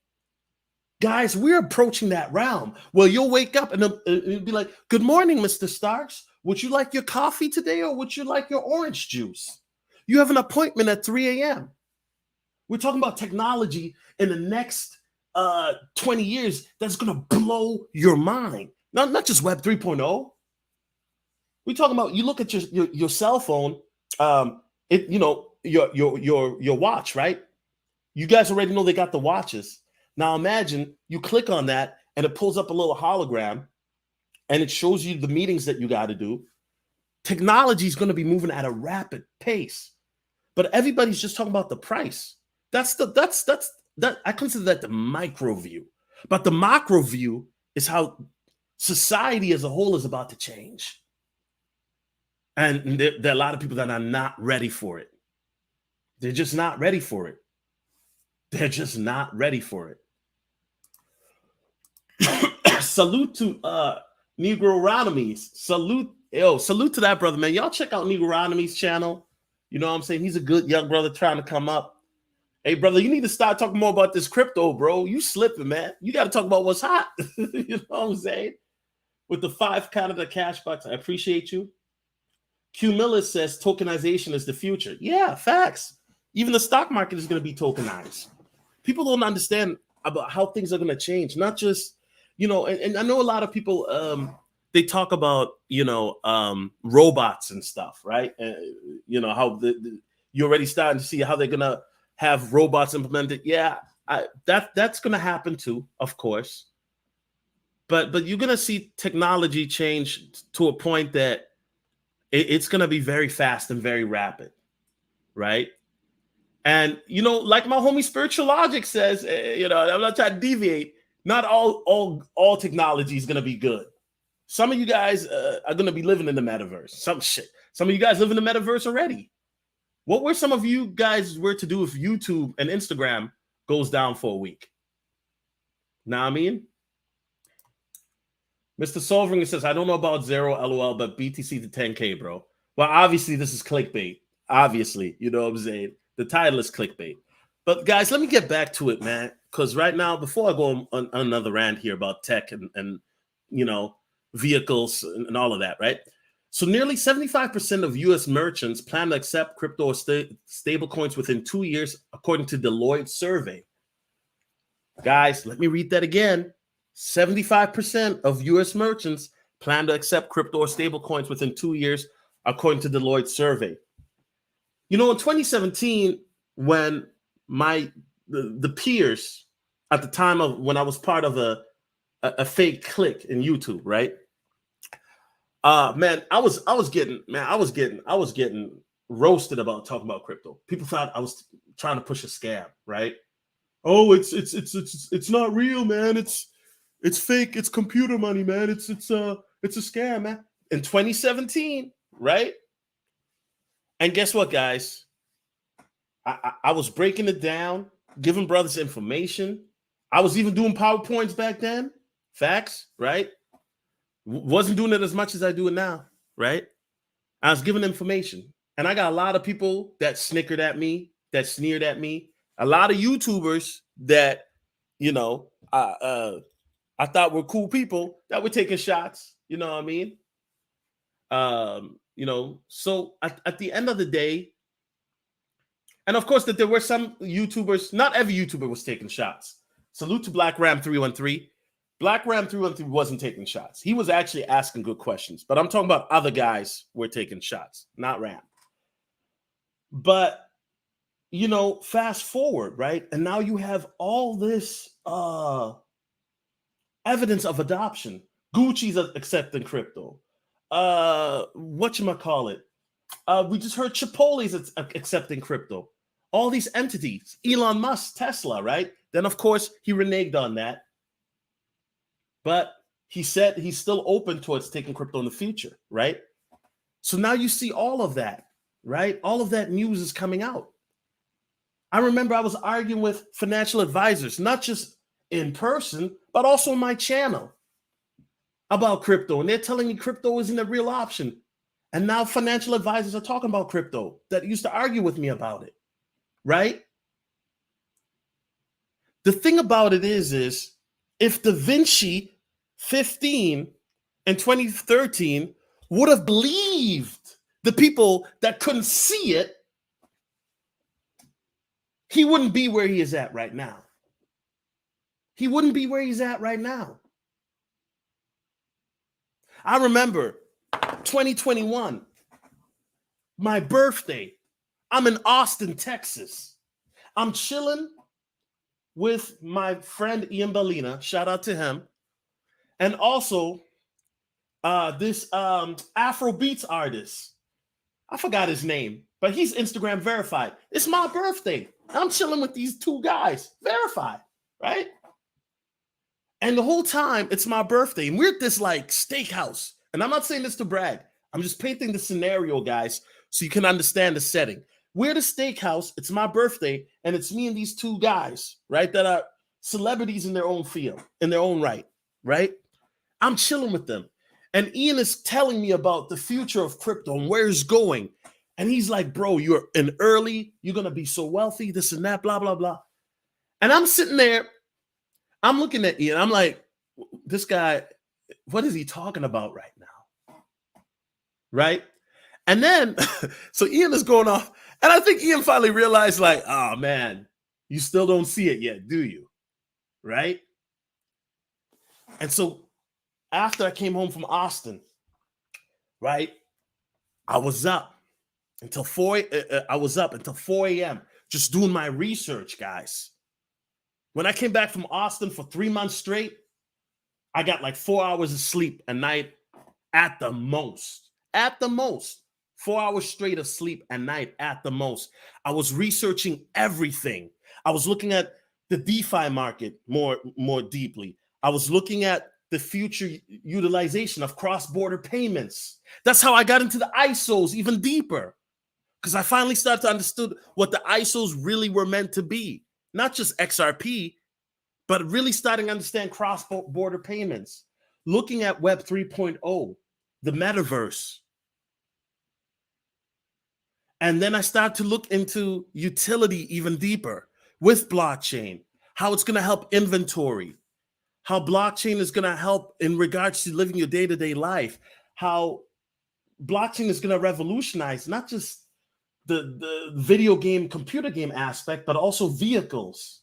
Guys, we're approaching that realm. Well, you'll wake up and it'll be like, good morning, Mr. Starks. Would you like your coffee today or would you like your orange juice? You have an appointment at 3 a.m. We're talking about technology in the next 20 years that's going to blow your mind. Not just Web 3.0. We're talking about, you look at your cell phone, your watch, right? You guys already know they got the watches. Now imagine you click on that and it pulls up a little hologram and it shows you the meetings that you got to do. Technology is going to be moving at a rapid pace, but everybody's just talking about the price. That's I consider that the micro view, but the macro view is how society as a whole is about to change. And there are a lot of people that are not ready for it. They're just not ready for it. They're just not ready for it. Salute to Negronomies. Salute to that brother, man. Y'all check out Negronomies channel. You know what I'm saying? He's a good young brother trying to come up. Hey, brother, you need to start talking more about this crypto, bro. You slipping, man. You got to talk about what's hot. You know what I'm saying? With the 5 Canada cash bucks, I appreciate you. Q Miller says tokenization is the future. Yeah, facts. Even the stock market is going to be tokenized. People don't understand about how things are going to change. Not just, and I know a lot of people, they talk about, robots and stuff, right? How you're already starting to see how they're going to have robots implemented. Yeah, that's going to happen too, of course. But you're going to see technology change to a point that it's going to be very fast and very rapid, right? And, like my homie Spiritual Logic says, I'm not trying to deviate. Not all technology is going to be good. Some of you guys are going to be living in the metaverse. Some of you guys live in the metaverse already. What were some of you guys were to do if YouTube and Instagram goes down for a week? Know what I mean? Mr. Solving says, I don't know about Zero, LOL, but BTC to 10K, bro. Well, obviously, this is clickbait. Obviously, you know what I'm saying? The title is clickbait. But guys, let me get back to it, man. Because right now, before I go on another rant here about tech and vehicles and all of that, right? So nearly 75% of U.S. merchants plan to accept crypto or stable coins within 2 years, according to Deloitte survey. Guys, let me read that again. 75% of U.S. merchants plan to accept crypto or stable coins within 2 years, according to Deloitte survey. In 2017, when the peers at the time of when I was part of a fake clique in YouTube, right? Man, I was getting roasted about talking about crypto. People thought I was trying to push a scam, right? Oh, it's not real, man. It's fake. It's computer money, man. It's a scam, man. In 2017, right? And guess what, guys? I was breaking it down, giving brothers information. I was even doing PowerPoints back then. Facts, right? Wasn't doing it as much as I do it now, right? I was giving information. And I got a lot of people that snickered at me, that sneered at me. A lot of YouTubers that, I thought were cool people that were taking shots. You know what I mean? So at the end of the day, and of course that there were some YouTubers, not every YouTuber was taking shots. Salute to Black Ram 313. Black Ram 313 wasn't taking shots. He was actually asking good questions, but I'm talking about other guys who were taking shots, not Ram. But, fast forward, right? And now you have all this evidence of adoption. Gucci's accepting crypto. Whatchamacallit? We just heard Chipotle's accepting crypto. All these entities, Elon Musk, Tesla, right? Then, of course, he reneged on that. But he said he's still open towards taking crypto in the future, right? So now you see all of that, right? All of that news is coming out. I remember I was arguing with financial advisors, not just in person, but also on my channel about crypto. And they're telling me crypto isn't a real option. And now financial advisors are talking about crypto that used to argue with me about it, right? The thing about it is if Da Vinci 15 in 2013 would have believed the people that couldn't see it, he wouldn't be where he is at right now. He wouldn't be where he's at right now. I remember 2021, my birthday. I'm in Austin, Texas. I'm chilling with my friend Ian Bellina. Shout out to him. And also this Afro Beats artist. I forgot his name, but he's Instagram verified. It's my birthday. I'm chilling with these two guys, verified, right? And the whole time, it's my birthday. And we're at this like steakhouse. And I'm not saying this to brag. I'm just painting the scenario, guys, so you can understand the setting. We're at a steakhouse. It's my birthday. And it's me and these two guys, right, that are celebrities in their own field, in their own right, right? I'm chilling with them. And Ian is telling me about the future of crypto and where it's going. And he's like, bro, you're in early. You're going to be so wealthy, this and that, blah, blah, blah. And I'm sitting there. I'm looking at Ian. I'm like, this guy, what is he talking about right now? Right? And then, so Ian is going off. And I think Ian finally realized, like, oh, man, you still don't see it yet, do you? Right? And so after I came home from Austin, right, I was up until 4 a.m. just doing my research, guys. When I came back from Austin for 3 months straight, I got like 4 hours of sleep a night at the most. At the most. 4 hours straight of sleep a night at the most. I was researching everything. I was looking at the DeFi market more deeply. I was looking at the future utilization of cross-border payments. That's how I got into the ISOs even deeper, because I finally started to understand what the ISOs really were meant to be. Not just XRP, but really starting to understand cross-border payments, looking at Web 3.0, the metaverse. And then I started to look into utility even deeper with blockchain, how it's going to help inventory, how blockchain is going to help in regards to living your day-to-day life, how blockchain is going to revolutionize not just the video game, computer game aspect, but also vehicles,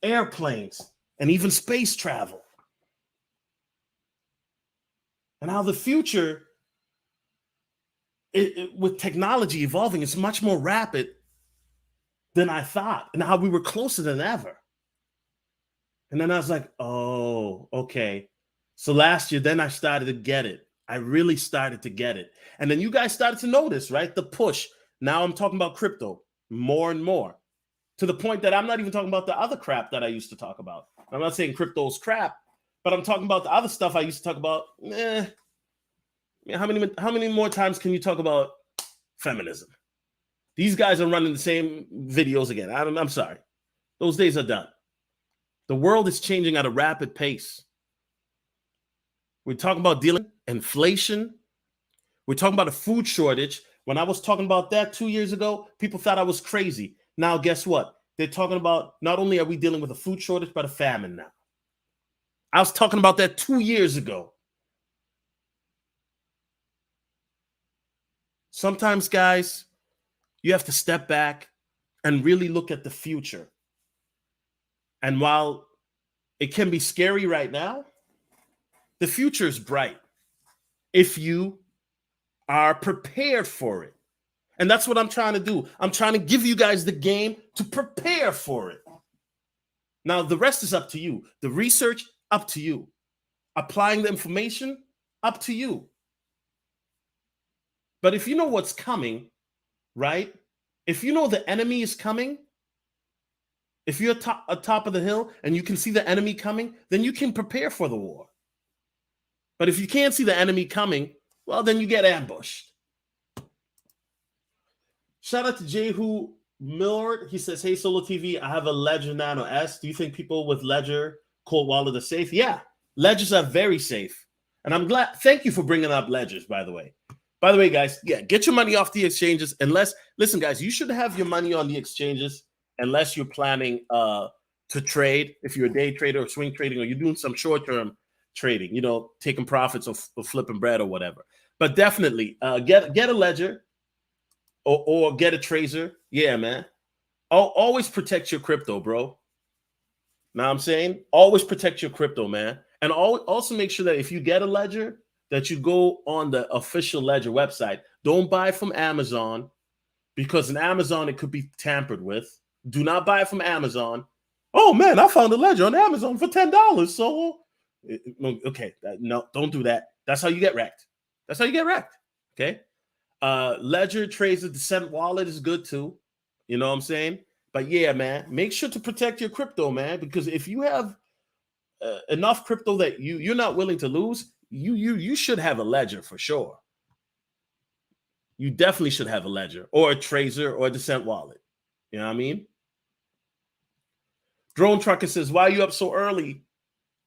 airplanes, and even space travel. And how the future, with technology evolving, is much more rapid than I thought, and how we were closer than ever. And then I was like, oh, okay. So last year, then I started to get it. I really started to get it. And then you guys started to notice, right? The push. Now I'm talking about crypto more and more, to the point that I'm not even talking about the other crap that I used to talk about. I'm not saying crypto's crap, but I'm talking about the other stuff I used to talk about. How many more times can you talk about feminism? These guys are running the same videos again. I'm sorry. Those days are done. The world is changing at a rapid pace. We're talking about dealing with inflation. We're talking about a food shortage. When I was talking about that 2 years ago, people thought I was crazy. Now, guess what? They're talking about not only are we dealing with a food shortage, but a famine now. I was talking about that 2 years ago. Sometimes, guys, you have to step back and really look at the future. And while it can be scary right now, the future is bright if you are prepared for it. And that's what I'm trying to do. I'm trying to give you guys the game to prepare for it. Now, the rest is up to you. The research, up to you. Applying the information, up to you. But if you know what's coming, right? If you know the enemy is coming, if you're atop of the hill and you can see the enemy coming, then you can prepare for the war. But if you can't see the enemy coming, well, then you get ambushed. Shout out to Jehu Millard. He says, hey, Solo TV, I have a Ledger Nano S. Do you think people with Ledger cold wallet are safe? Yeah, Ledgers are very safe. And I'm glad. Thank you for bringing up Ledgers, by the way. By the way, guys, yeah, get your money off the exchanges. Listen, guys, you should have your money on the exchanges unless you're planning to trade if you're a day trader or swing trading, or you're doing some short-term trading, taking profits or flipping bread or whatever. But definitely get a ledger or get a tracer. Yeah, man. Always protect your crypto, bro. Know what I'm saying? Always protect your crypto, man. And also make sure that if you get a ledger, that you go on the official Ledger website. Don't buy from Amazon, because in Amazon, it could be tampered with. Do not buy from Amazon. Oh, man, I found a ledger on Amazon for $10. So, okay, no, don't do that. That's how you get wrecked. That's how you get wrecked, okay? Ledger, Tracer, Descent Wallet is good too. You know what I'm saying? But yeah, man, make sure to protect your crypto, man, because if you have enough crypto that you're not willing to lose, you should have a ledger for sure. You definitely should have a ledger or a Tracer or a Descent Wallet. You know what I mean? Drone Trucker says, "Why are you up so early?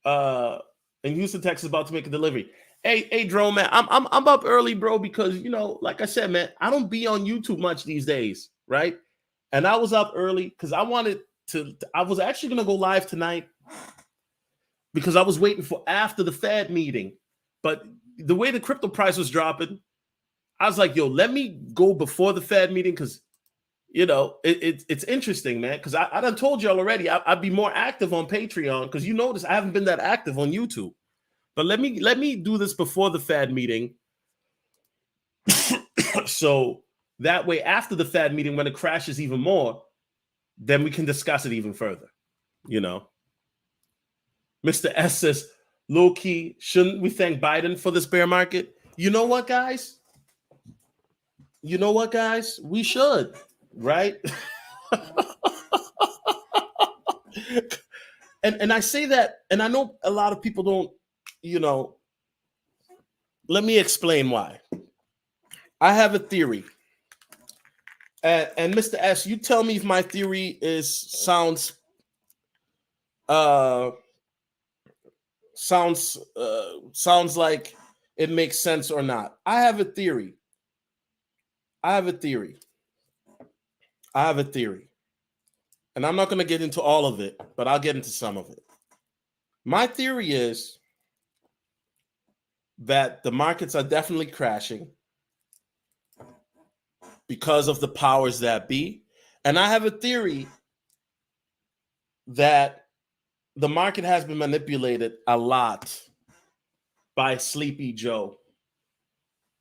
In Houston, Texas, about to make a delivery." Hey, Drone man, I'm up early, bro, because like I said, man, I don't be on YouTube much these days, right? And I was up early because I wanted to. I was actually gonna go live tonight because I was waiting for after the Fed meeting, but the way the crypto price was dropping, I was like, yo, let me go before the Fed meeting because it's interesting, man. Because I done told y'all already, I'd be more active on Patreon because you notice I haven't been that active on YouTube. But let me do this before the Fed meeting, so that way after the Fed meeting, when it crashes even more, then we can discuss it even further. Mr. S says, low key, shouldn't we thank Biden for this bear market? You know what, guys? We should, right? and I say that, and I know a lot of people don't, let me explain why. I have a theory. And Mr. S, you tell me if my theory sounds like it makes sense or not. I have a theory. And I'm not going to get into all of it, but I'll get into some of it. My theory is that the markets are definitely crashing because of the powers that be. And I have a theory that the market has been manipulated a lot by Sleepy Joe.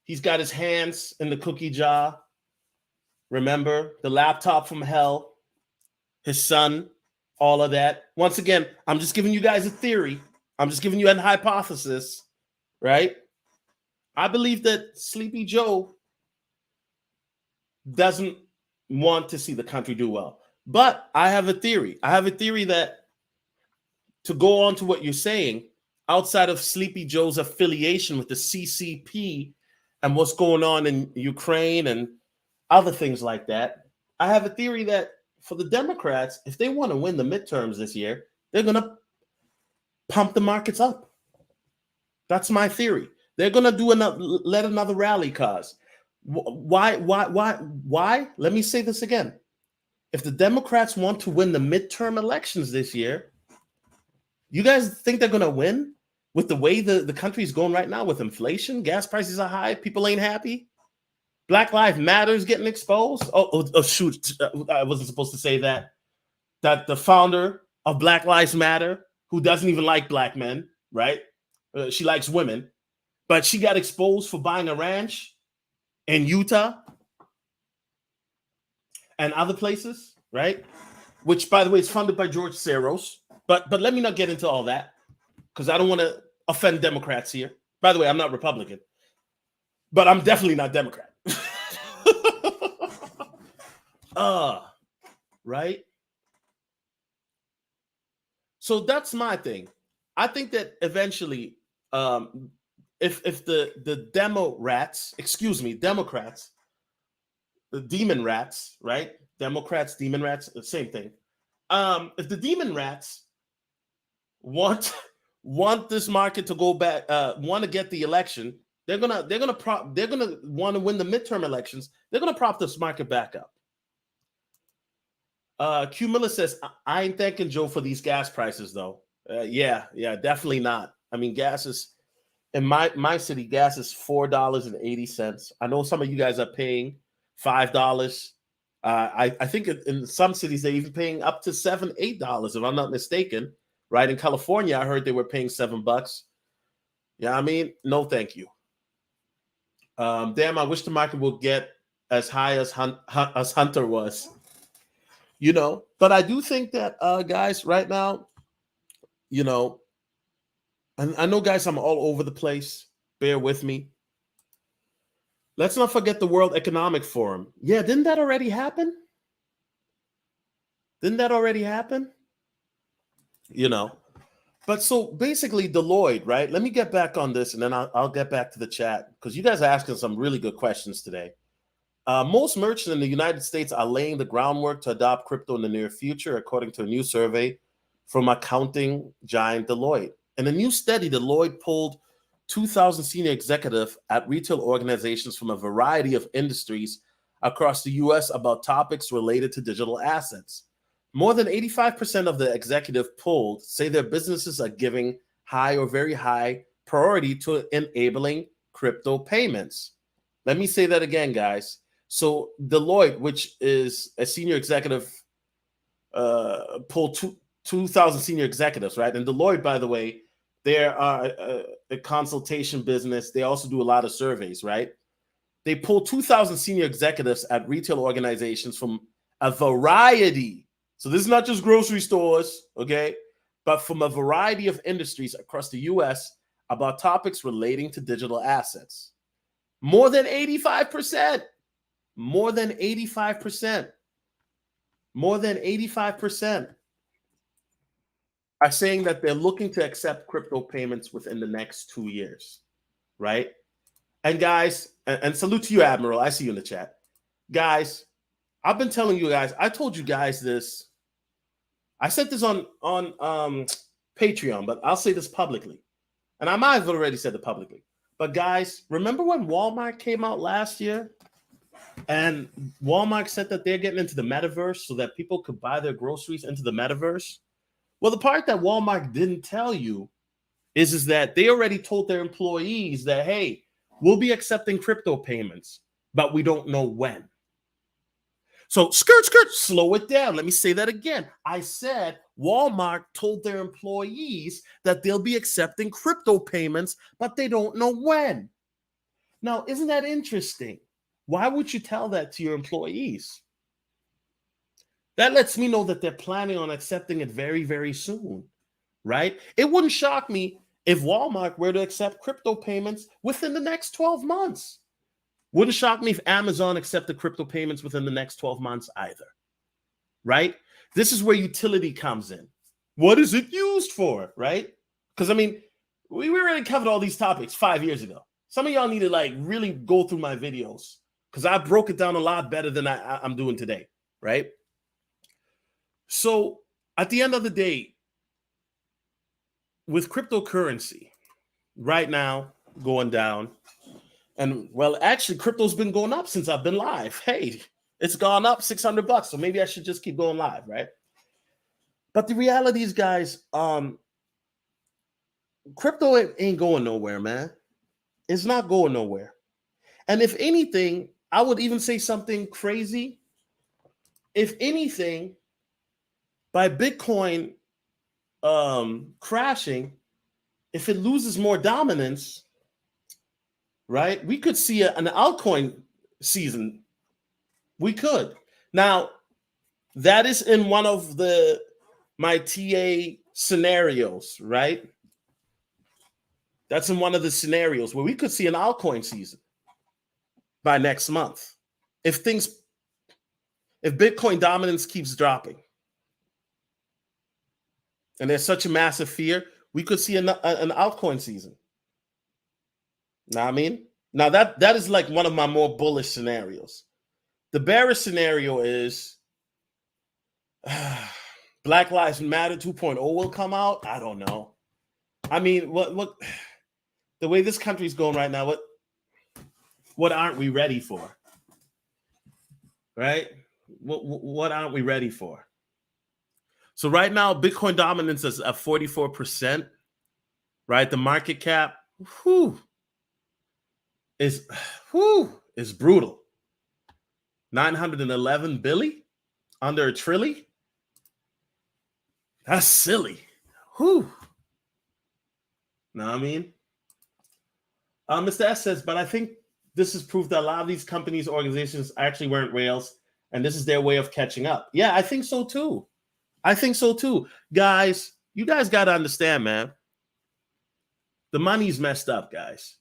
He's got his hands in the cookie jar. Remember, the laptop from hell, his son, all of that. Once again, I'm just giving you guys a theory. I'm just giving you a hypothesis, right? I believe that Sleepy Joe doesn't want to see the country do well. But I have a theory. That, to go on to what you're saying, outside of Sleepy Joe's affiliation with the CCP and what's going on in Ukraine and other things like that, I have a theory that for the Democrats, if they want to win the midterms this year, they're going to pump the markets up. That's my theory. They're going to let another rally cause. Why? Let me say this again. If the Democrats want to win the midterm elections this year, you guys think they're going to win with the way the country is going right now with inflation? Gas prices are high. People ain't happy. Black Lives Matter is getting exposed. Oh, shoot. I wasn't supposed to say that. That the founder of Black Lives Matter, who doesn't even like black men, right? She likes women, but she got exposed for buying a ranch in Utah and other places, right? Which, by the way, is funded by George Soros. But let me not get into all that because I don't want to offend Democrats here. By the way, I'm not Republican, but I'm definitely not Democrat. Right? So that's my thing. I think that eventually, if the Democrats, the demon rats, right? Democrats, demon rats, the same thing. If the demon rats want this market to go back, want to get the election, they're gonna want to win the midterm elections. They're gonna prop this market back up. Q Miller says, I ain't thanking Joe for these gas prices, though. Yeah, definitely not. I mean, gas is in my city, gas is $4.80. I know some of you guys are paying $5. I think in some cities they're even paying up to $7, $8, if I'm not mistaken. Right in California, I heard they were paying $7. Yeah, I mean, no, thank you. Damn, I wish the market would get as high as Hunter was. You know, but I do think that guys, right now, you know, and I know, guys, I'm all over the place. Bear with me. Let's not forget the World Economic Forum. Yeah, didn't that already happen? Didn't that already happen? You know, but so basically, Deloitte, right? Let me get back on this, and then I'll get back to the chat because you guys are asking some really good questions today. Most merchants in the United States are laying the groundwork to adopt crypto in the near future, according to a new survey from accounting giant Deloitte. In a new study, Deloitte polled 2,000 senior executives at retail organizations from a variety of industries across the U.S. about topics related to digital assets. More than 85% of the executive polled say their businesses are giving high or very high priority to enabling crypto payments. Let me say that again, guys. So Deloitte, which is a senior executive, polled 2,000 senior executives, right? And Deloitte, by the way, they are a consultation business. They also do a lot of surveys, right? They pulled 2,000 senior executives at retail organizations from a variety. So this is not just grocery stores, okay? But from a variety of industries across the U.S. about topics relating to digital assets. More than 85%. More than 85%. More than 85% are saying that they're looking to accept crypto payments within the next 2 years, right? And guys, and salute to you, Admiral. I see you in the chat. Guys, I've been telling you guys, I told you guys this. I said this on Patreon, but I'll say this publicly. And I might have already said it publicly. But guys, remember when Walmart came out last year? And Walmart said that they're getting into the metaverse so that people could buy their groceries into the metaverse. Well, the part that Walmart didn't tell you is that they already told their employees that, hey, we'll be accepting crypto payments, but we don't know when. So skirt, slow it down. Let me say that again. I said Walmart told their employees that they'll be accepting crypto payments, but they don't know when. Now, isn't that interesting? Why would you tell that to your employees? That lets me know that they're planning on accepting it very, very soon, right? It wouldn't shock me if Walmart were to accept crypto payments within the next 12 months. Wouldn't shock me if Amazon accepted crypto payments within the next 12 months either, right? This is where utility comes in. What is it used for, right? Because, I mean, we already covered all these topics 5 years ago. Some of y'all need to, like, really go through my videos because I broke it down a lot better than I'm doing today, right? So, at the end of the day, with cryptocurrency right now going down, and well, actually, crypto's been going up since I've been live. Hey, it's gone up $600, so maybe I should just keep going live, right? But the reality is, guys, crypto ain't going nowhere, man. It's not going nowhere. And if anything, I would even say something crazy. If anything, by Bitcoin crashing, if it loses more dominance, right, we could see an altcoin season. We could. Now, that is in one of my TA scenarios, right? That's in one of the scenarios where we could see an altcoin season by next month. If Bitcoin dominance keeps dropping and there's such a massive fear, we could see an altcoin season. Know what I mean? Now that is like one of my more bullish scenarios. The bearish scenario is Black Lives Matter 2.0 will come out. I don't know. I mean, what the way this country's going right now, what aren't we ready for? Right? What aren't we ready for? So right now, Bitcoin dominance is at 44%, right? The market cap, whew, is brutal. 911 billion, under a trillion. That's silly. Whew. Know what I mean? Mr. S says, but I think this is proof that a lot of these companies, organizations actually weren't whales, and this is their way of catching up. Yeah, I think so too. Guys, you guys got to understand, man. The money's messed up, guys.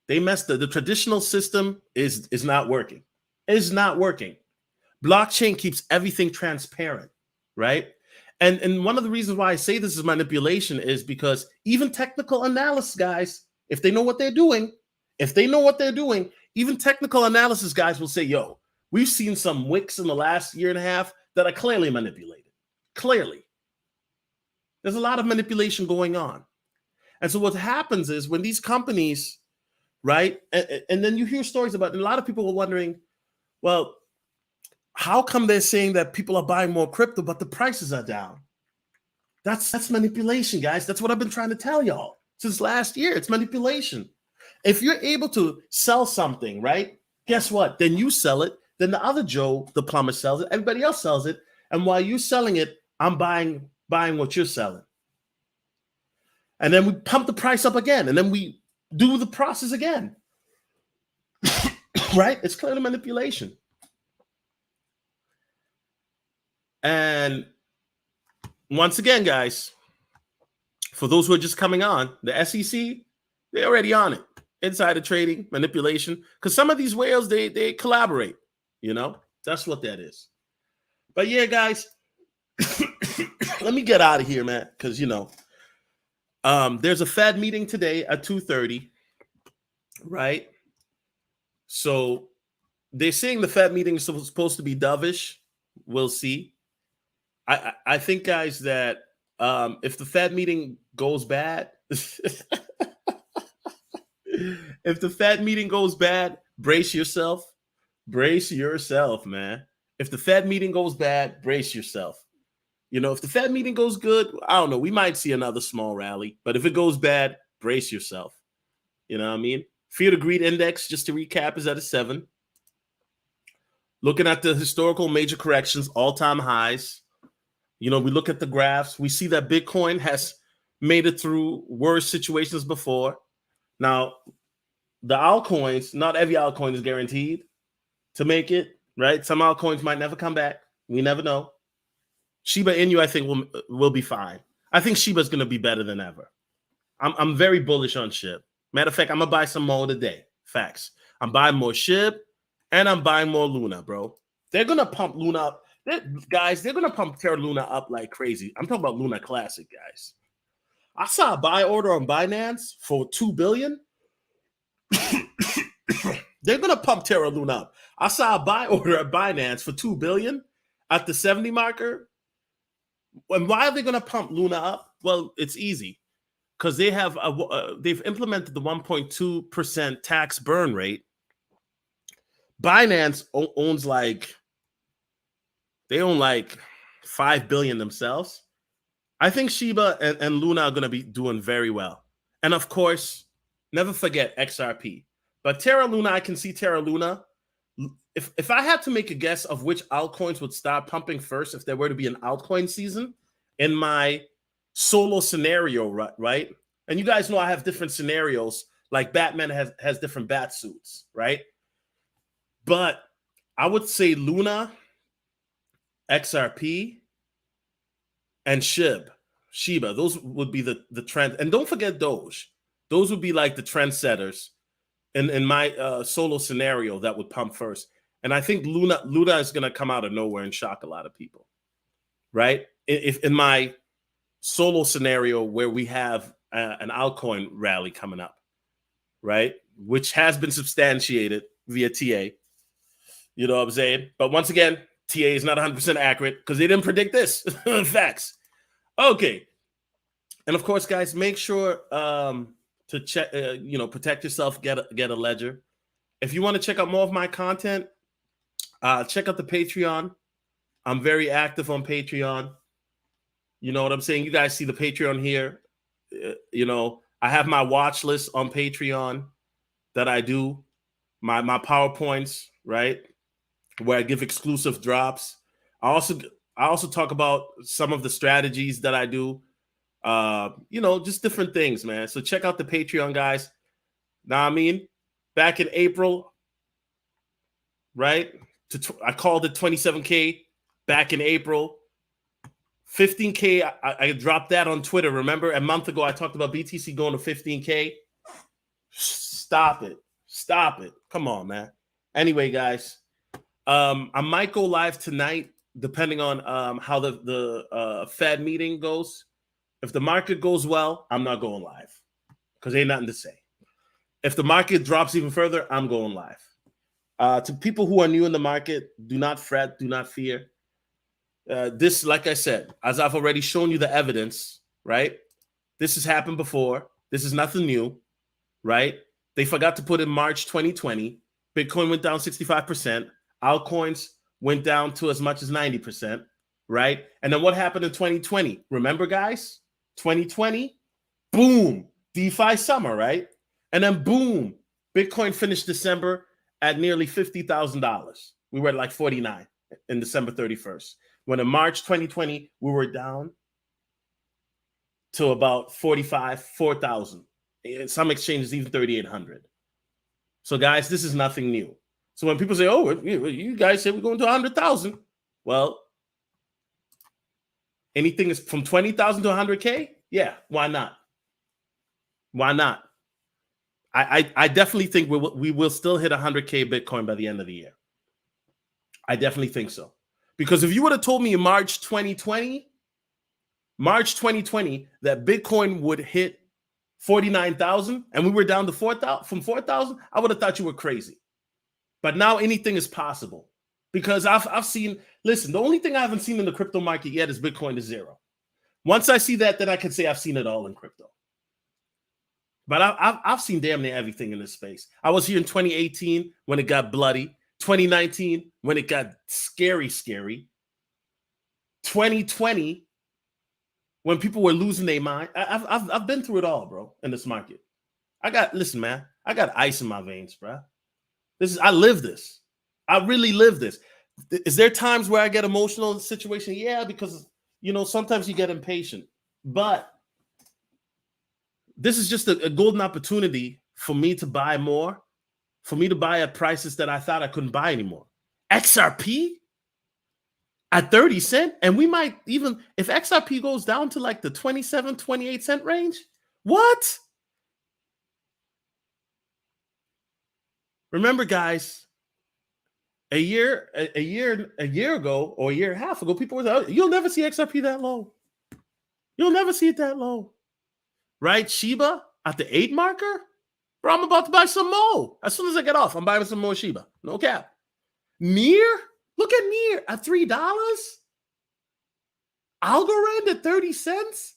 They messed up. The traditional system is not working. It's not working. Blockchain keeps everything transparent, right? And one of the reasons why I say this is manipulation is because even technical analysis guys, if they know what they're doing, even technical analysis guys will say, yo, we've seen some wicks in the last year and a half that are clearly manipulated. Clearly. There's a lot of manipulation going on. And so what happens is when these companies, right, and then you hear stories about, and a lot of people were wondering, well, how come they're saying that people are buying more crypto, but the prices are down? That's manipulation, guys. That's what I've been trying to tell y'all since last year. It's manipulation. If you're able to sell something, right, guess what? Then you sell it. Then the other Joe, the plumber, sells it. Everybody else sells it. And while you're selling it, I'm buying what you're selling. And then we pump the price up again. And then we do the process again. Right? It's clearly manipulation. And once again, guys, for those who are just coming on, the SEC, they're already on it. Insider trading, manipulation. Because some of these whales, they collaborate. You know? That's what that is. But yeah, guys, let me get out of here, man. Because, you know, there's a Fed meeting today at 2:30, right? So they're saying the Fed meeting is supposed to be dovish. We'll see. I think, guys, that if the Fed meeting goes bad, if the Fed meeting goes bad, brace yourself. Brace yourself, man. If the Fed meeting goes bad, brace yourself. You know, if the Fed meeting goes good, I don't know, we might see another small rally. But if it goes bad, brace yourself. You know what I mean? Fear to Greed Index, just to recap, is at a 7. Looking at the historical major corrections, all-time highs. You know, we look at the graphs. We see that Bitcoin has made it through worse situations before. Now, the altcoins, not every altcoin is guaranteed to make it, right? Some altcoins might never come back. We never know. Shiba Inu, I think, will be fine. I think Shiba is going to be better than ever. I'm very bullish on SHIB. Matter of fact, I'm going to buy some more today. Facts. I'm buying more SHIB and I'm buying more Luna, bro. They're going to pump Luna up. Guys, they're going to pump Terra Luna up like crazy. I'm talking about Luna Classic, guys. I saw a buy order on Binance for $2 billion. They're going to pump Terra Luna up. I saw a buy order at Binance for $2 billion at the 70 marker. And why are they going to pump Luna up? Well, it's easy because they have they've implemented the 1.2% tax burn rate. Binance owns they own like 5 billion themselves. I think Shiba and Luna are going to be doing very well. And of course, never forget XRP. But Terra Luna, I can see Terra Luna. If I had to make a guess of which altcoins would start pumping first, if there were to be an altcoin season in my solo scenario, right? And you guys know I have different scenarios, like Batman has different bat suits, right? But I would say Luna, XRP, and Shiba. Those would be the trend. And don't forget Doge. Those would be like the trendsetters in my solo scenario that would pump first. And I think Luna is going to come out of nowhere and shock a lot of people, right? If in my solo scenario where we have an altcoin rally coming up, right? Which has been substantiated via TA. You know what I'm saying? But once again, TA is not 100% accurate because they didn't predict this. Facts. Okay. And of course, guys, make sure to check, protect yourself, get a ledger. If you want to check out more of my content, check out the Patreon. I'm very active on Patreon. You know what I'm saying? You guys see the Patreon here. You know, I have my watch list on Patreon that I do, my PowerPoints, right? Where I give exclusive drops. I also talk about some of the strategies that I do. You know, just different things, man. So check out the Patreon, guys. Now, I mean, back in April, right? I called it 27K back in April. 15K, I dropped that on Twitter. Remember, a month ago, I talked about BTC going to 15K. Stop it. Stop it. Come on, man. Anyway, guys, I might go live tonight, depending on how the Fed meeting goes. If the market goes well, I'm not going live because ain't nothing to say. If the market drops even further, I'm going live. To people who are new in the market, do not fret, do not fear. This, like I said, as I've already shown you the evidence, right? This has happened before. This is nothing new, right? They forgot to put in March 2020. Bitcoin went down 65%. Altcoins went down to as much as 90%, right? And then what happened in 2020? Remember, guys? 2020, boom, DeFi summer, right? And then boom, Bitcoin finished December at nearly $50,000. We were at like 49 in December 31st. When in March 2020, we were down to about 4,000. In some exchanges, even 3,800. So, guys, this is nothing new. So when people say, oh, you guys said we're going to 100,000. Well, anything is from 20,000 to 100K? Yeah, why not? Why not? I definitely think we will still hit 100K Bitcoin by the end of the year. I definitely think so. Because if you would have told me in March 2020, that Bitcoin would hit 49,000 and we were down to 4,000 from 4,000, I would have thought you were crazy. But now anything is possible because I've seen, listen, the only thing I haven't seen in the crypto market yet is Bitcoin to zero. Once I see that, then I can say I've seen it all in crypto. But I've seen damn near everything in this space. I was here in 2018 when it got bloody. 2019 when it got scary. 2020 when people were losing their mind. I've been through it all, bro, in this market. Listen, man, I got ice in my veins, bro. I live this. I really live this. Is there times where I get emotional in the situation? Yeah, because, you know, sometimes you get impatient. But this is just a golden opportunity for me to buy more, for me to buy at prices that I thought I couldn't buy anymore. XRP at 30 cents. And we might even, if XRP goes down to like the 27, 28 cent range, what? Remember, guys, a year ago or a year and a half ago, people were like, you'll never see XRP that low. You'll never see it that low. Right? Shiba at the 8 marker? Bro, I'm about to buy some more. As soon as I get off, I'm buying some more Shiba. No cap. Near? Look at Near at $3. Algorand at 30 cents.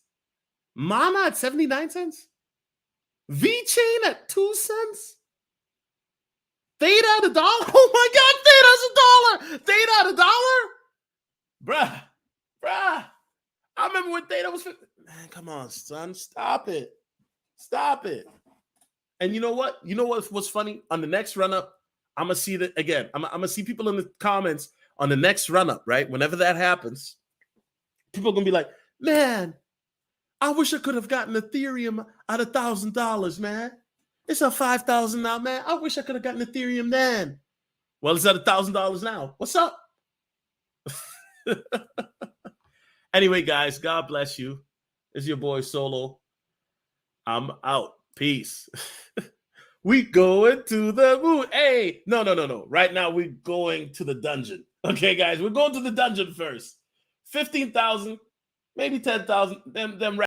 Mana at 79 cents. VeChain at 2 cents. Theta at $1. Oh my God, Theta's $1. Theta at $1? Bruh. I remember when Theta was 50. Man, come on, son. Stop it. And you know what? You know what's funny? On the next run-up, I'm going to see that again. I'm going to see people in the comments on the next run-up, right? Whenever that happens, people are going to be like, man, I wish I could have gotten Ethereum at $1,000, man. It's at 5,000 now, man. I wish I could have gotten Ethereum then. Well, it's at $1,000 now. What's up? Anyway, guys, God bless you. It's your boy Solo. I'm out. Peace. We going to the moon. Hey, no. Right now, we're going to the dungeon. Okay, guys, we're going to the dungeon first. 15,000, maybe 10,000. Them